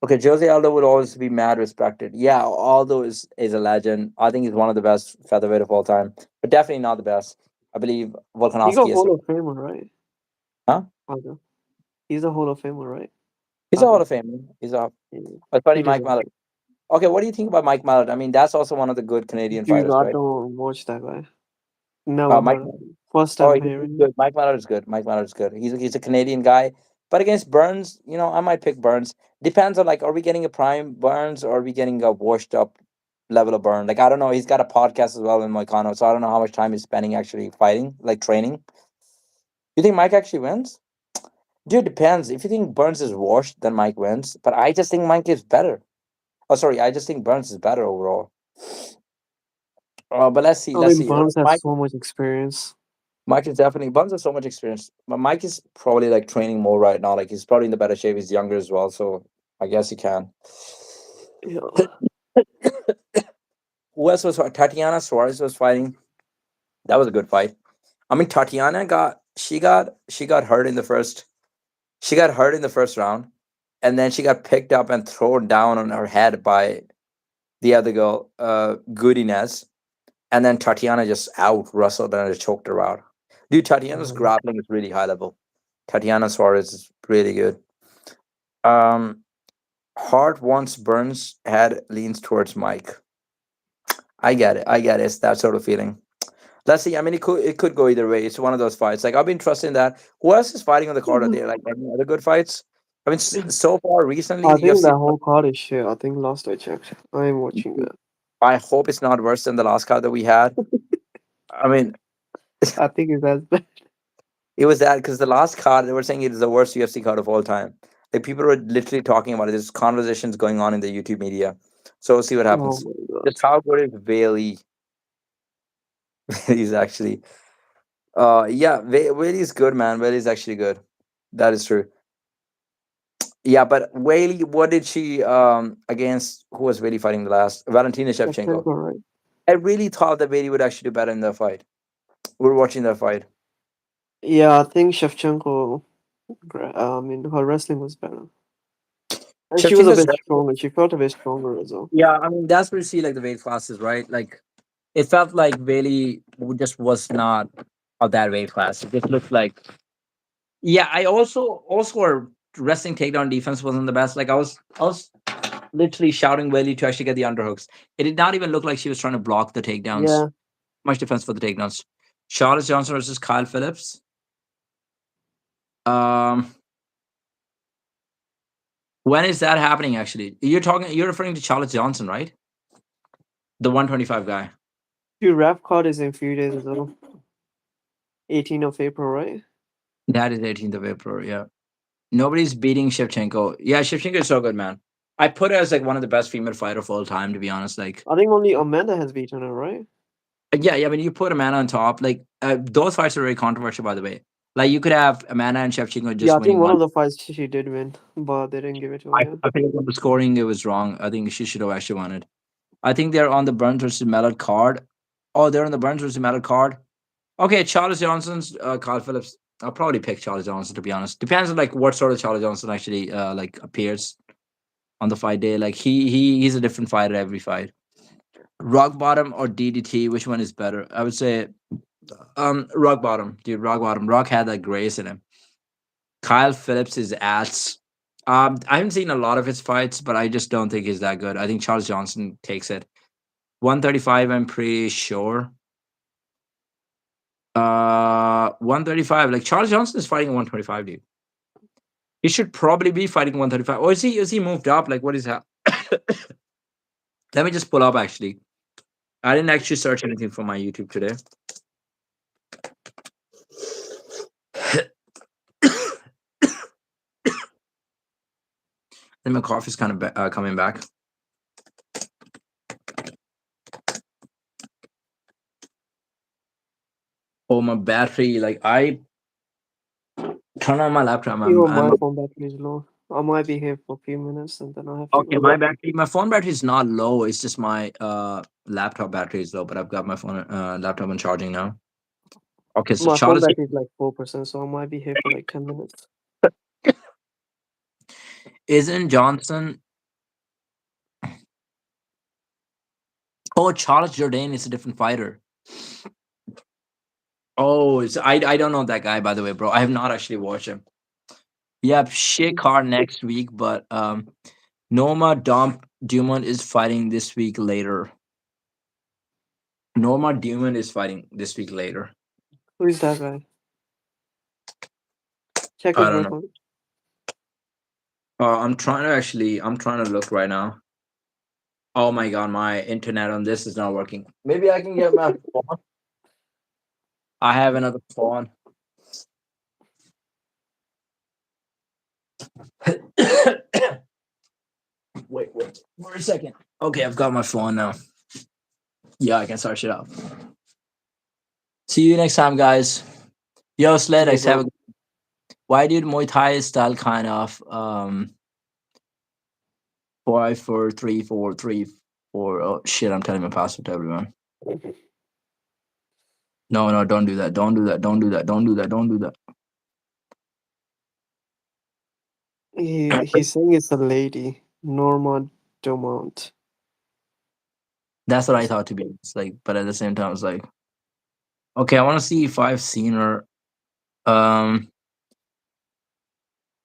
Okay, Jose Aldo will always be mad respected. Yeah, Aldo is a legend. I think he's one of the best featherweight of all time, but definitely not the best. I believe He got Volkanovski is. Hall of Famer, right? Huh? Aldo. He's a Hall of Famer, right? He's a Hall Aldo. of Famer. He's a. Yeah, Oh, sorry, he Mike deserves Mallet. it. Okay, what do you think about Mike Mallet? I mean, that's also one of the good Canadian Dude, fighters, I right? don't watch that guy. Never Mike. heard of him. First Oh, time he's hearing. good. Mike Mallard is good. Mike Mallard is good. He's a Canadian guy, but against Burns, I might pick Burns. Depends on like, are we getting a prime Burns or are we getting a washed up level of Burn? Like, I don't know. He's got a podcast as well in Moicano, so I don't know how much time he's spending actually fighting, like training. You think Mike actually wins? Dude, depends. If you think Burns is washed, then Mike wins. But I just think Mike is better. Oh, sorry, I just think Burns is better overall. But let's see. I Let's mean, see. Burns has Mike so much experience. Mike is definitely Buns has so much experience. But Mike is probably like training more right now. Like he's probably in the better shape. He's younger as well, so I guess he can. Yeah. Who else was Tatiana Suarez was fighting? That was a good fight. I mean, Tatiana got hurt in the first. She got hurt in the first round, and then she got picked up and thrown down on her head by the other girl, Goodinez, and then Tatiana just out wrestled and just choked her out. Dude, Tatiana's Um, grappling is really high level. Tatiana Suarez is really good. Um, Heart wants Burns, head leans towards Mike. I get it. I get it. It's that sort of feeling. Let's see. I mean, it could go either way. It's one of those fights. Like I've been trusting that. Who else is fighting on the card? Are there like any other good fights? I mean, so far recently, I think UFC. that whole card is shit. I think last I checked. I am watching that. I hope it's not worse than the last card that we had. I mean, I think it's as bad. it was that because the last card they were saying it is the worst UFC card of all time. Like people were literally talking about it. There's conversations going on in the YouTube media. So we'll see what Oh happens. my Just god. how good is Bailey? He's actually yeah, Whaley's good, man. Whaley's actually good. That is true. Yeah, but Whaley, what did she against who was Whaley fighting the last? Valentina Shevchenko. Shevchenko, right? I really thought that Whaley would actually do better in that fight. We were watching that fight. Yeah, I think Shevchenko. I mean, her wrestling was better, and she was a Shevchenko's bit stronger. She felt a bit stronger as well. yeah, I mean that's where you see like the weight classes, right? Like it felt like Whaley just was not of that weight class. It just looked like yeah. I also her wrestling takedown defense wasn't the best. Like I was literally shouting Whaley to actually get the underhooks. It did not even look like she was trying to block the takedowns. Yeah, Much defense for the takedowns. Charles Johnson versus Kyle Phillips. Um, when is that happening? Actually, you're referring to Charles Johnson, right? The 125 guy. your rap card is in few days as well. 18th of April, right? That is 18th of April. Yeah, nobody's beating Shevchenko. Yeah, Shevchenko is so good, man. I put her as like one of the best female fighter of all time, to be honest. Like, I think only Amanda has beaten her, right? yeah, yeah. When you put Amanda on top, like those fights are very controversial, by the way. Like, you could have Amanda and Shevchenko Yeah, just I think winning one one. of the fights she did win, but they didn't give it to her. Yeah. I think on the scoring it was wrong. I think she should have actually won it. I think they're on the Burns versus Mellor card. Oh, they're on the Burns versus Mellor card. Okay, Charles Johnson's Carl Phillips. I'll probably pick Charles Johnson, to be honest. Depends on like what sort of Charles Johnson actually like appears on the fight day. Like he's a different fighter every fight. Rock bottom or DDT, which one is better? I would say rock bottom, dude. Rock bottom. Rock had that grace in him. Kyle Phillips is ass. I haven't seen a lot of his fights, but I just don't think he's that good. I think Charles Johnson takes it. 135, I'm pretty sure. 135. Like Charles Johnson is fighting 125, dude. He should probably be fighting 135. Or is he moved up? Like what is that? Let me just pull up actually. I didn't actually search anything for my YouTube today. Then my cough is kind of coming back. Oh, my battery. Like I turn on my laptop. Even I'm my phone battery is low. I might be here for a few minutes and then I have to okay. go. My phone battery is not low. It's just my laptop battery is low. But I've got my phone laptop on charging now. Okay, so My phone Charles battery is like 4%, so I might be here for like 10 minutes. isn't Johnson. Oh, Charles Jourdain is a different fighter. Oh, I don't know that guy by the way, bro. I have not actually watched him. Yep, Shekar next week, but Norma Dumont is fighting this week later. Norma Dumont is fighting this week later. Who is that guy? Check I his don't know. record. I'm trying to look right now. Oh my god, my internet on this is not working. Maybe I can get my phone. I have another phone. Wait, wait a second. Okay, I've got my phone now. Yeah, I can start shit up. See you next time, guys. Yo, See you, Sled, have bro. a why did Muay Thai style kind of 5 4 3 4 3 4? Oh shit, I'm telling my password to everyone. No, no, don't do that. Don't do that. Don't do that. Don't do that. Don't do that. He's saying it's a lady, Norma Dumont. That's what I It's thought to be. It's like, but at the same time, it's like, okay, I want to see if I've seen her. Um,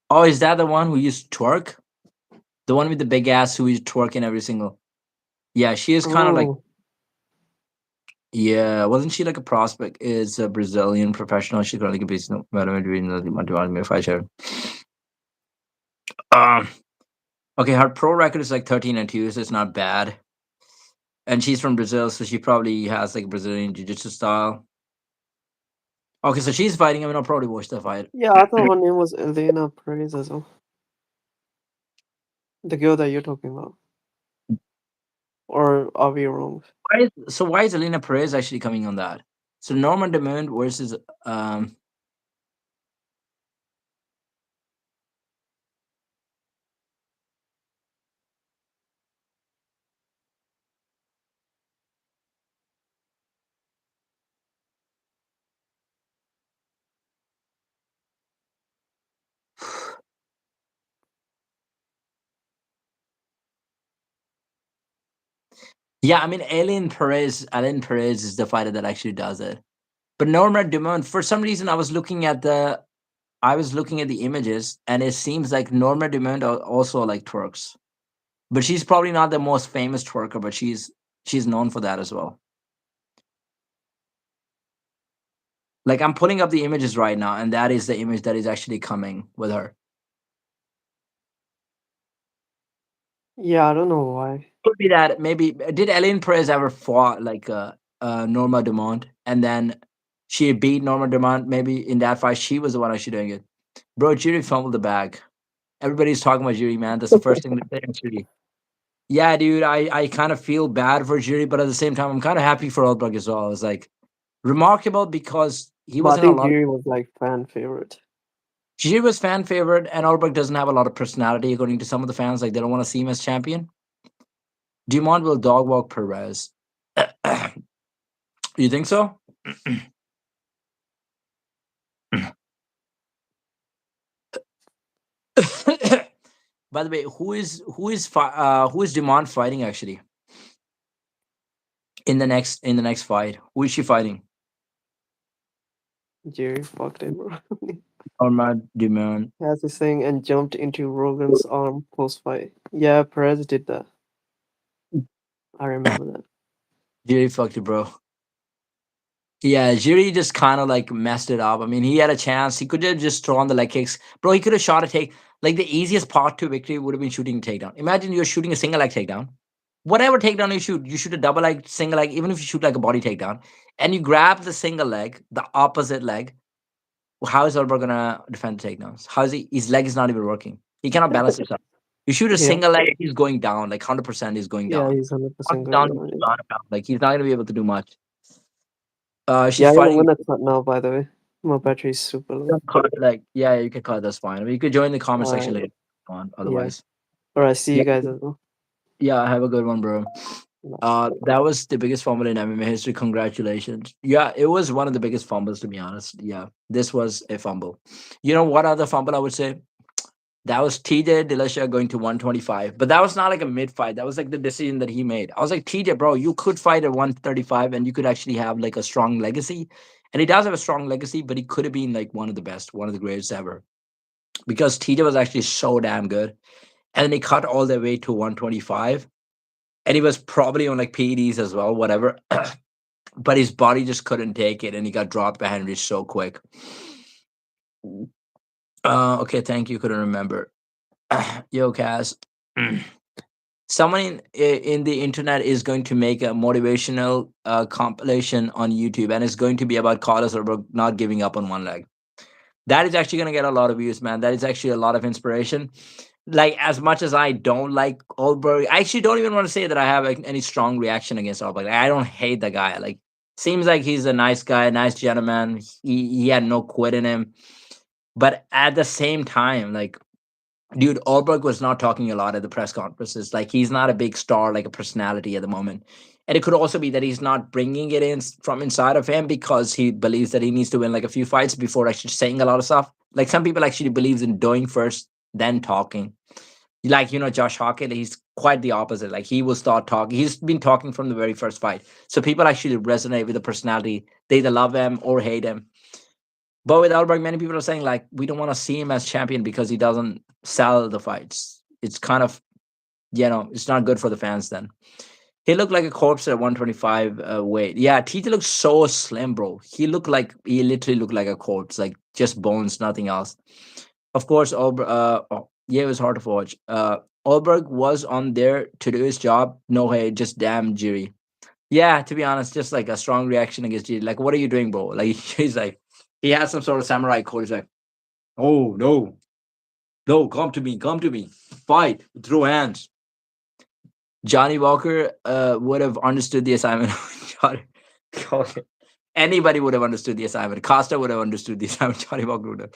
oh, is that the one who used to twerk? The one with the big ass who is twerking every single. Yeah, she is kind of like, oh, yeah, wasn't she like a prospect? Is a Brazilian professional. She's going to get business. Fight. Um, okay, her pro record is like 13-2, so it's not bad. And she's from Brazil, so she probably has like Brazilian jiu-jitsu style. Okay, so she's fighting. I mean, I'll probably watch the fight. yeah, I thought her name was Elena Perez as well. The girl that you're talking about. Or are we wrong? Why is Elena Perez actually coming on that? So Norman Demond versus um yeah, I mean Ellen Perez is the fighter that actually does it. But Norman Demond, for some reason I was looking at the images and it seems like Norma Demond also like twerks. But she's probably not the most famous twerker, but she's known for that as well. Like I'm pulling up the images right now, and that is the image that is actually coming with her. Yeah, I don't know why. Could be that maybe did Ellen Perez ever fought like Norma Dumont, and then she beat Norma Dumont? Maybe in that fight, she was the one actually doing it. Bro, Jury fumbled the bag. Everybody's talking about Jury, man. That's the first thing they say on Jury. Yeah, dude, I kind of feel bad for Jury, but at the same time, I'm kind of happy for Oldberg as well. It's like remarkable because he But was I in a think lot. Jiri was like fan favorite. Jury was fan favorite, and Oldberg doesn't have a lot of personality, according to some of the fans. Like they don't want to see him as champion. Dumont will dog walk Perez. You think so? By the way, who is Dumont fighting actually in the next fight? Who is she fighting? Jiri fucked it, bro. Or Matt Dumont? Has this thing and jumped into Rogan's arm post fight. Yeah, Perez did that. I remember that. Jerry fucked you, bro. Yeah, Jiri just kind of like messed it up. I mean, he had a chance. He could have just thrown the leg kicks. Bro, he could have shot a take. Like the easiest part to victory would have been shooting a takedown. Imagine you're shooting a single leg takedown. Whatever takedown you shoot a double leg, single leg, even if you shoot like a body takedown, and you grab the single leg, the opposite leg. How is Elber gonna defend the takedowns? How is he? His leg is not even working. He cannot balance himself. You shoot a Yeah, single leg, he's going down, like 100% is going yeah, down. he's 100% Once going down, down. Yeah, like he's not gonna be able to do much. She's yeah, I'm fighting gonna cut now. By the way, my battery is super low. like yeah, you can call it. That's fine. I mean, you could join the comment All section right, later on. yeah. Otherwise, All right, see yeah, you guys as well. yeah. Have a good one, bro. Bye. That was the biggest fumble in MMA history. Congratulations. Yeah, it was one of the biggest fumbles to be honest. Yeah, this was a fumble. You know what other fumble I would say? That was TJ Dillashaw going to 125, but that was not like a mid fight. That was like the decision that he made. I was like, TJ, bro, you could fight at 135 and you could actually have like a strong legacy. And he does have a strong legacy, but he could have been like one of the best, one of the greatest ever because TJ was actually so damn good. And then he cut all the way to 125. And he was probably on like PEDs as well, whatever. But his body just couldn't take it and he got dropped by Henry so quick. Okay, thank you. Couldn't remember. Yo, Cass. Someone in the internet is going to make a motivational compilation on YouTube and it's going to be about Carlos Alberto not giving up on one leg. That is actually going to get a lot of views, man. That is actually a lot of inspiration. Like as much as I don't like Goldberg, I actually don't even want to say that I have like, any strong reaction against Goldberg. Like, I don't hate the guy. Like seems like he's a nice guy, nice gentleman. He had no quit in him. But at the same time, like dude, Alberg was not talking a lot at the press conferences. Like he's not a big star, like a personality at the moment. And it could also be that he's not bringing it in from inside of him because he believes that he needs to win like a few fights before actually saying a lot of stuff. Like some people actually believes in doing first, then talking. Like Josh Hawkett, he's quite the opposite. Like he will start talking. He's been talking from the very first fight. So people actually resonate with the personality. They either love him or hate him. But with Alberg, many people are saying like we don't want to see him as champion because he doesn't sell the fights. It's kind of it's not good for the fans. Then he looked like a corpse at 125 weight. Yeah, TJ looked so slim, bro. He literally looked like a corpse, like just bones, nothing else. Of course, yeah, it was hard to watch. Alberg was on there to do his job. No, hey, just damn Jiri. Yeah, to be honest, just like a strong reaction against Jiri. Like, what are you doing, bro? Like, he's like, he has some sort of samurai code. He's like, oh no, no, come to me, fight, throw hands. Johnny Walker would have understood the assignment. Johnny, okay. Anybody would have understood the assignment. Costa would have understood the assignment. Johnny Walker would have.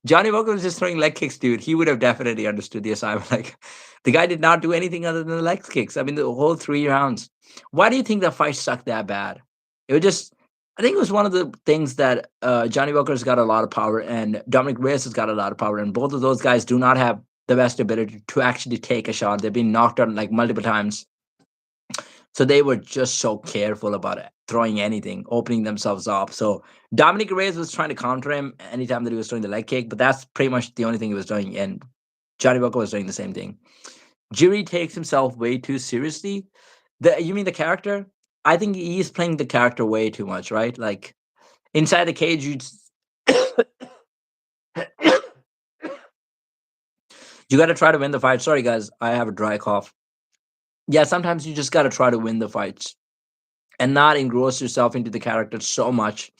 Johnny Walker was just throwing leg kicks, dude. He would have definitely understood the assignment. Like the guy did not do anything other than the leg kicks. I mean, the whole 3 rounds. Why do you think the fight sucked that bad? It was just. I think it was one of the things that Johnny Walker's got a lot of power and Dominic Reyes has got a lot of power, and both of those guys do not have the best ability to actually take a shot. They've been knocked out like multiple times. So they were just so careful about it, throwing anything, opening themselves up. So Dominic Reyes was trying to counter him anytime that he was throwing the leg kick, but that's pretty much the only thing he was doing. And Johnny Walker was doing the same thing. Jiri takes himself way too seriously. You mean the character? I think he's playing the character way too much, right? Like inside the cage, you got to try to win the fight. Sorry, guys, I have a dry cough. Yeah, sometimes you just got to try to win the fights and not engross yourself into the character so much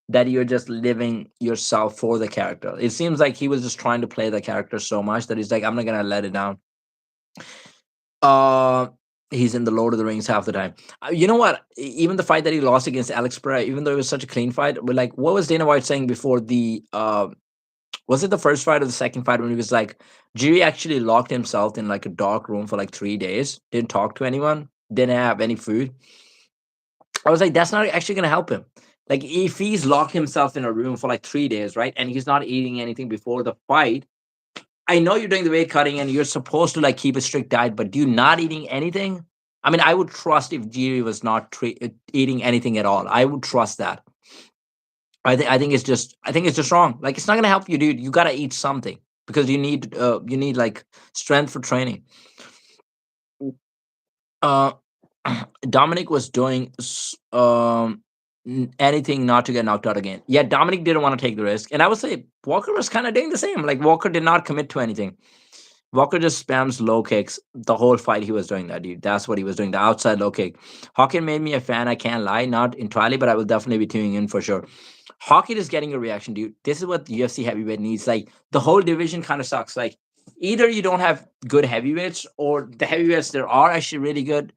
that you're just living yourself for the character. It seems like he was just trying to play the character so much that he's like, I'm not gonna let it down. Uh he's in the Lord of the Rings half the time. You know what? Even the fight that he lost against Alex Pereira, even though it was such a clean fight, but like, what was Dana White saying before the? Was it the first fight or the second fight when he was like, Jiri actually locked himself in like a dark room for like 3 days, didn't talk to anyone, didn't have any food. I was like, that's not actually going to help him. Like, if he's locked himself in a room for like 3 days, right, and he's not eating anything before the fight, I know you're doing the weight cutting and you're supposed to like keep a strict diet, but you not eating anything. I mean, I would trust if Jiri was not eating anything at all. I would trust that. I think it's just wrong. Like, it's not going to help you, dude. You got to eat something because you need like strength for training. Uh, Dominic was doing. anything not to get knocked out again. Yeah, Dominic didn't want to take the risk, and I would say Walker was kind of doing the same. Like Walker did not commit to anything. Walker just spams low kicks the whole fight. He was doing that, dude. That's what he was doing. The outside low kick. Hawkins made me a fan. I can't lie, not entirely, but I will definitely be tuning in for sure. Hawkins is getting a reaction, dude. This is what UFC heavyweight needs. Like the whole division kind of sucks. Like either you don't have good heavyweights, or the heavyweights there are actually really good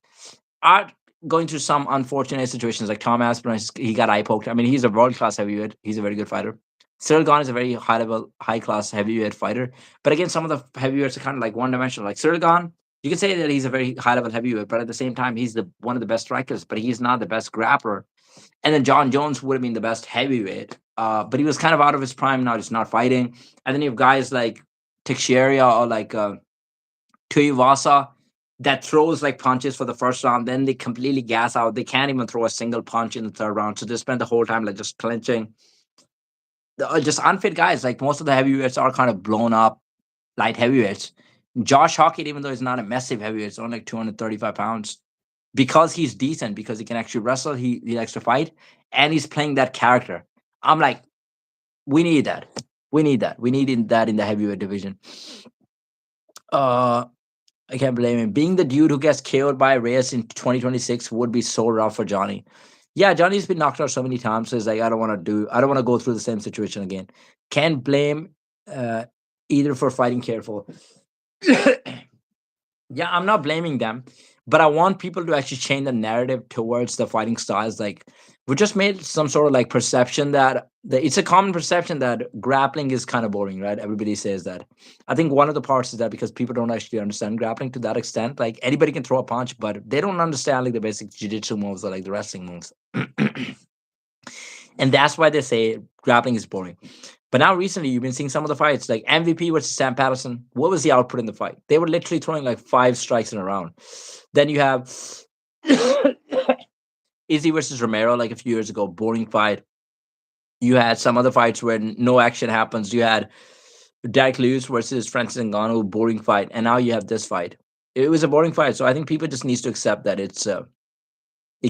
are going through some unfortunate situations. Like Tom Aspinall, he got eye poked. I mean, he's a world class heavyweight. He's a very good fighter. Cyril Gane is a very high level, high class heavyweight fighter. But again, some of the heavyweights are kind of like one dimensional. Like Cyril Gane, you can say that he's a very high level heavyweight, but at the same time, he's the one of the best strikers. But he's not the best grappler. And then John Jones would have been the best heavyweight, but he was kind of out of his prime now. He's not fighting. And then you have guys like Teixeira or like Tuivasa that throws like punches for the first round, then they completely gas out. They can't even throw a single punch in the third round. So they spend the whole time like just clinching. Just unfit guys. Like most of the heavyweights are kind of blown up light heavyweights. Josh Hockett, even though he's not a massive heavyweight, it's only like 235 pounds. Because he's decent, because he can actually wrestle, he likes to fight, and he's playing that character. I'm like, we need that. We need that. We need that in the heavyweight division. Uh I can't blame him. Being the dude who gets KO'd by Reyes in 2026 would be so rough for Johnny. Yeah, Johnny's been knocked out so many times. So it's like I don't want to go through the same situation again. Can't blame uh, either for fighting careful. Yeah, I'm not blaming them, but I want people to actually change the narrative towards the fighting styles. Like we just made some sort of like perception that it's a common perception that grappling is kind of boring, right? Everybody says that. I think one of the parts is that because people don't actually understand grappling to that extent. Like anybody can throw a punch, but they don't understand like the basic jiu-jitsu moves or like the wrestling moves. And that's why they say grappling is boring. But now recently, you've been seeing some of the fights, like MVP versus Sam Patterson. What was the output in the fight? They were literally throwing like five strikes in a round. Then you have Izzy versus Romero, like a few years ago, boring fight. You had some other fights where no action happens. You had Derek Lewis versus Francis Ngannou, boring fight, and now you have this fight. It was a boring fight, so I think people just needs to accept that it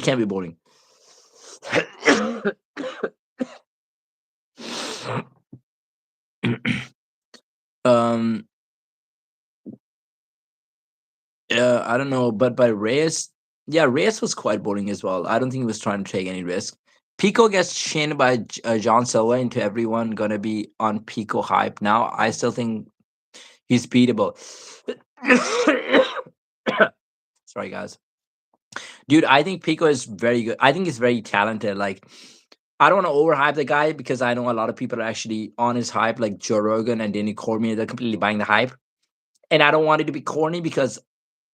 can be boring. um, I don't know, but by Reyes, yeah, Reyes was quite boring as well. I don't think he was trying to take any risk. Pico gets chinned by John Silva into everyone gonna be on Pico hype. Now I still think he's beatable. Sorry, guys, dude. I think Pico is very good. I think he's very talented. Like I don't want to overhype the guy because I know a lot of people are actually on his hype, like Joe Rogan and Danny Cormier. They're completely buying the hype, and I don't want it to be corny because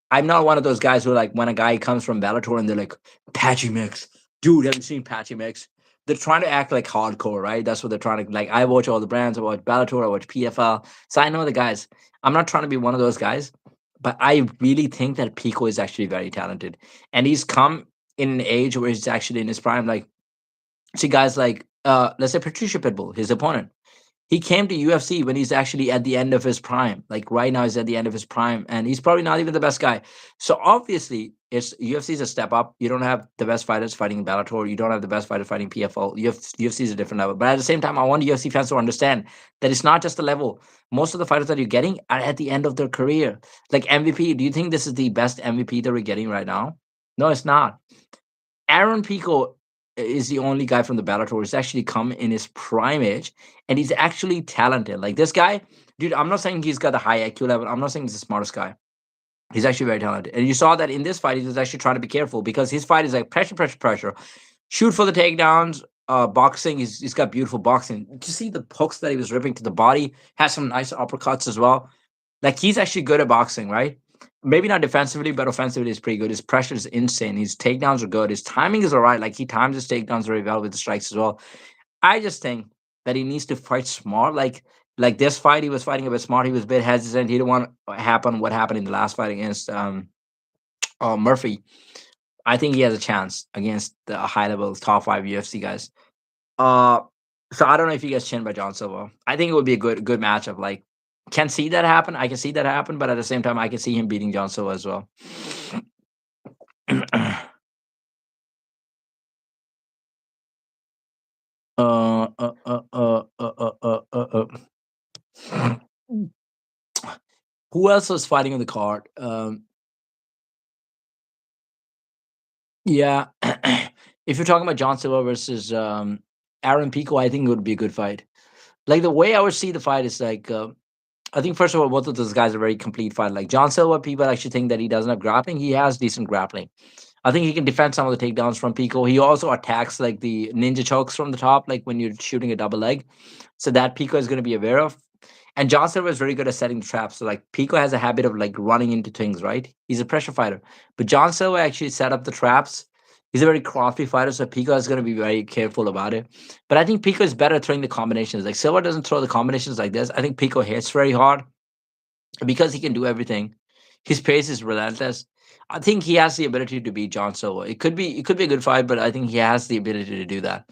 I'm not one of those guys who like when a guy comes from Bellator and they're like, Patchy Mix. Dude, have you seen Patchy Mix? They're trying to act like hardcore, right? That's what they're trying to like. I watch all the brands, I watch Bellator, I watch PFL. So I know the guys. I'm not trying to be one of those guys, but I really think that Pico is actually very talented. And he's come in an age where he's actually in his prime. Like, see guys like let's say Patricia Pitbull, his opponent. He came to UFC when he's actually at the end of his prime. Like right now, he's at the end of his prime, and he's probably not even the best guy. So obviously, it's UFC is a step up. You don't have the best fighters fighting Bellator. You don't have the best fighters fighting PFL. UFC is a different level. But at the same time, I want UFC fans to understand that it's not just the level. Most of the fighters that you're getting are at the end of their career. Like MVP, do you think this is the best MVP that we're getting right now? No, it's not. Aaron Pico is the only guy from the Bellator who's actually come in his prime age, and he's actually talented. Like this guy, dude. I'm not saying he's got the high IQ level. I'm not saying he's the smartest guy. He's actually very talented, and you saw that in this fight. He was actually trying to be careful because his fight is like pressure, pressure, pressure. Shoot for the takedowns. Boxing. He's got beautiful boxing. Did you see the hooks that he was ripping to the body? Has some nice uppercuts as well. Like he's actually good at boxing, right? Maybe not defensively, but offensively is pretty good. His pressure is insane. His takedowns are good. His timing is all right. Like he times his takedowns very well with the strikes as well. I just think that he needs to fight smart. Like this fight, he was fighting a bit smart. He was a bit hesitant. He didn't want happen what happened in the last fight against Murphy. I think he has a chance against the high level top five UFC guys. Uh, so I don't know if he gets chinned by John Silva. I think it would be a good matchup. Like, can see that happen. I can see that happen, but at the same time, I can see him beating John Silva as well. Who else was fighting on the card? Yeah, if you're talking about John Silva versus Aaron Pico, I think it would be a good fight. Like the way I would see the fight is like, I think first of all, both of those guys are very complete fight. Like John Silva, people actually think that he doesn't have grappling. He has decent grappling. I think he can defend some of the takedowns from Pico. He also attacks like the ninja chokes from the top, like when you're shooting a double leg. So that Pico is going to be aware of. And John Silver is very good at setting the traps. So like Pico has a habit of like running into things, right? He's a pressure fighter. But John Silver actually set up the traps. He's a very crafty fighter, so Pico is going to be very careful about it. But I think Pico is better at throwing the combinations. Like Silva doesn't throw the combinations like this. I think Pico hits very hard because he can do everything. His pace is relentless. I think he has the ability to beat John Silva. It could be a good fight, but I think he has the ability to do that.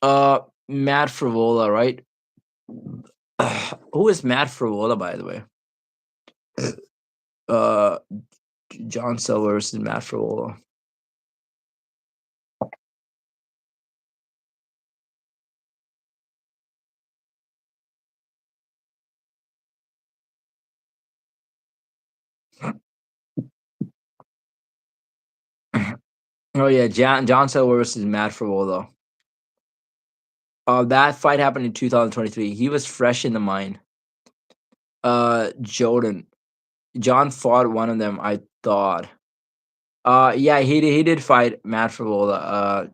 Uh Matt Frivola, right? Who is Matt Frivola, by the way? Uh John Silva versus Matt Frivola. Oh yeah, John Silva versus Matt Frivola. That fight happened in 2023. He was fresh in the mind. Jordan. John fought one of them, I thought. Yeah, he did fight Matt Frivola.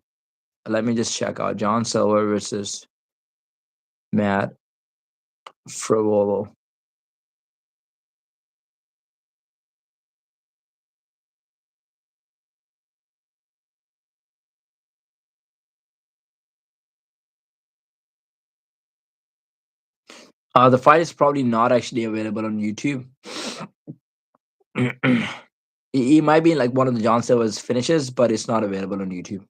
Let me just check out John Silva versus Matt Frivola. The fight is probably not actually available on YouTube. He might be in like one of the John Silva's finishes, but it's not available on YouTube.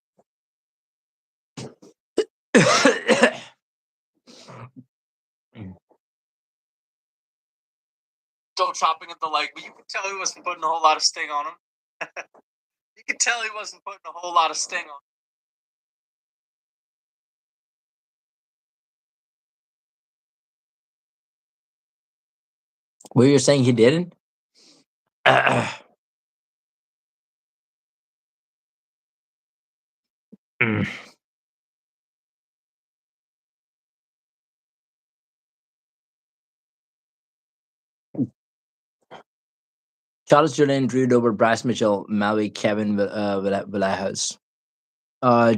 Still chopping at the leg, but you could tell he wasn't putting a whole lot of sting on him. You could tell he wasn't putting a whole lot of sting on. Well, you're saying he didn't? Charles Jordan, Drew Dober, Bryce Mitchell, Maui, Kevin Villajos.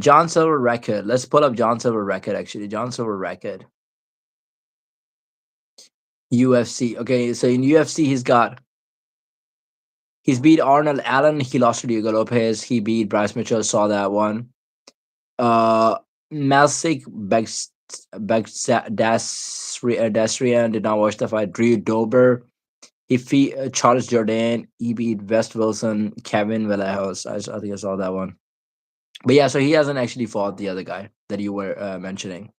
John Silver record. Let's pull up John Silver record. Actually, John Silver record. UFC. Okay, so in UFC, he's beat Arnold Allen. He lost to Diego Lopez. He beat Bryce Mitchell. Saw that one. Uh, Malsik Dasrian did not watch the fight. Drew Dober. He beat Charles Jordan. He beat West Wilson. Kevin Vallejos. I think I saw that one. But yeah, so he hasn't actually fought the other guy that you were mentioning.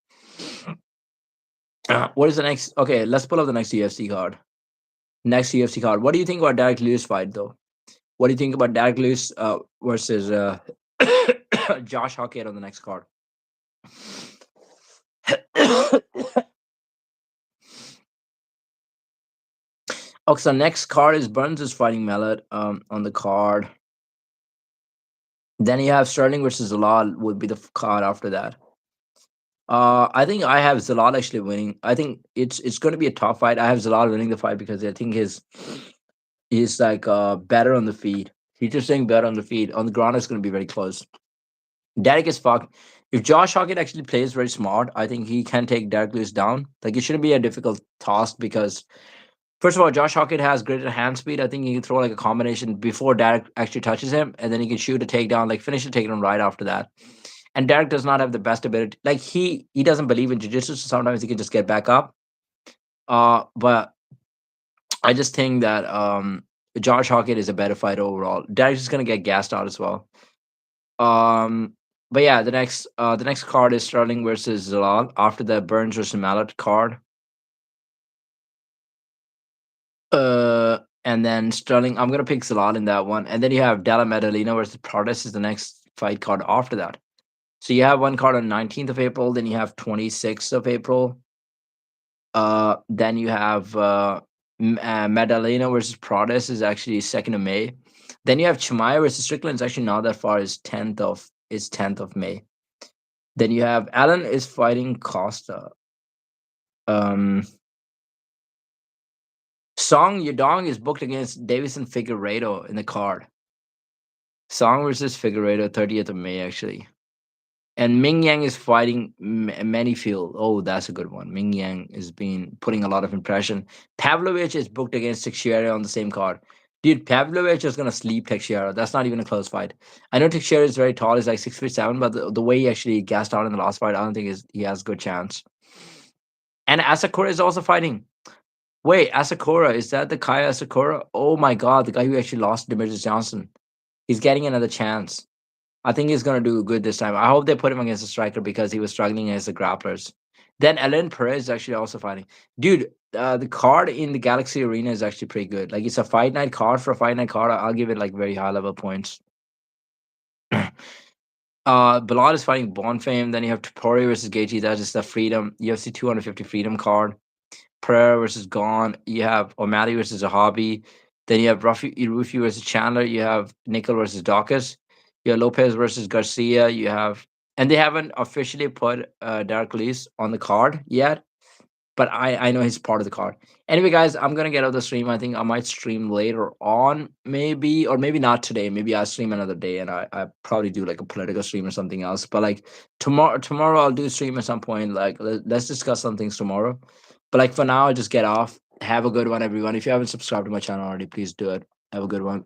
What is the next? Okay, let's pull up the next UFC card. Next UFC card. What do you think about Derek Lewis fight though? What do you think about Derek Lewis versus Josh Hockett on the next card? Okay, so next card is Burns is fighting Mallet on the card. Then you have Sterling versus Zalal would be the card after that. I think I have Zalal actually winning. I think it's going to be a tough fight. I have Zalal winning the fight because I think he's like better on the feet. He's just saying better on the feet. On the ground, it's going to be very close. Derek is fucked. If Josh Hockett actually plays very smart, I think he can take Derek Lewis down. Like it shouldn't be a difficult task because first of all, Josh Hockett has greater hand speed. I think he can throw like a combination before Derek actually touches him, and then he can shoot a takedown, like finish the takedown right after that. And Derek does not have the best ability. Like he doesn't believe in jiu-jitsu, so sometimes he can just get back up. But I just think that Josh Hockett is a better fighter overall. Derek's just gonna get gassed out as well. Um, but yeah, the next card is Sterling versus Zalal after the Burns versus Mallet card. And then Sterling, I'm gonna pick Zalal in that one, and then you have Della Medellina versus Protes is the next fight card after that. So you have one card on 19th of April, then you have 26th of April. Then you have Madalena versus Prodes is actually 2nd of May. Then you have Chimaya versus Strickland. It's actually not that far. Is 10th of May. Then you have Allen is fighting Costa. Um, Song Yudong is booked against Davison Figueiredo in the card. Song versus Figueiredo, 30th of May, actually. And Ming Yang is fighting Manyfield. Oh, that's a good one. Ming Yang has been putting a lot of impression. Pavlovich is booked against Teixeira on the same card. Dude, Pavlovich is going to sleep Teixeira. That's not even a close fight. I know Teixeira is very tall. He's like 6'7", but the way he actually gassed out in the last fight, I don't think he has a good chance. And Asakura is also fighting. Wait, Asakura, is that the Kaya Asakura? Oh my god, the guy who actually lost Demetrius Johnson. He's getting another chance. I think he's gonna do good this time. I hope they put him against a striker because he was struggling against the grapplers. Then Ellen Perez is actually also fighting. Dude, the card in the Galaxy Arena is actually pretty good. Like it's a fight night card for a fight night card. I'll give it like very high level points. Bilal is fighting Bonfame. Then you have Topuria versus Gaethje. That's just the Freedom UFC 250 Freedom card. Pereira versus Gone. You have O'Malley versus a hobby. Then you have Rufi versus Chandler. You have Nickel versus Dawkins. You have Lopez versus Garcia. You have, and they haven't officially put Derek Lewis on the card yet, but I know he's part of the card. Anyway, guys, I'm gonna get out of the stream. I think I might stream later on, maybe, or maybe not today. Maybe I'll stream another day, and I probably do like a political stream or something else. But like tomorrow I'll do a stream at some point. Like let's discuss some things tomorrow. But like for now, I'll just get off. Have a good one, everyone. If you haven't subscribed to my channel already, please do it. Have a good one.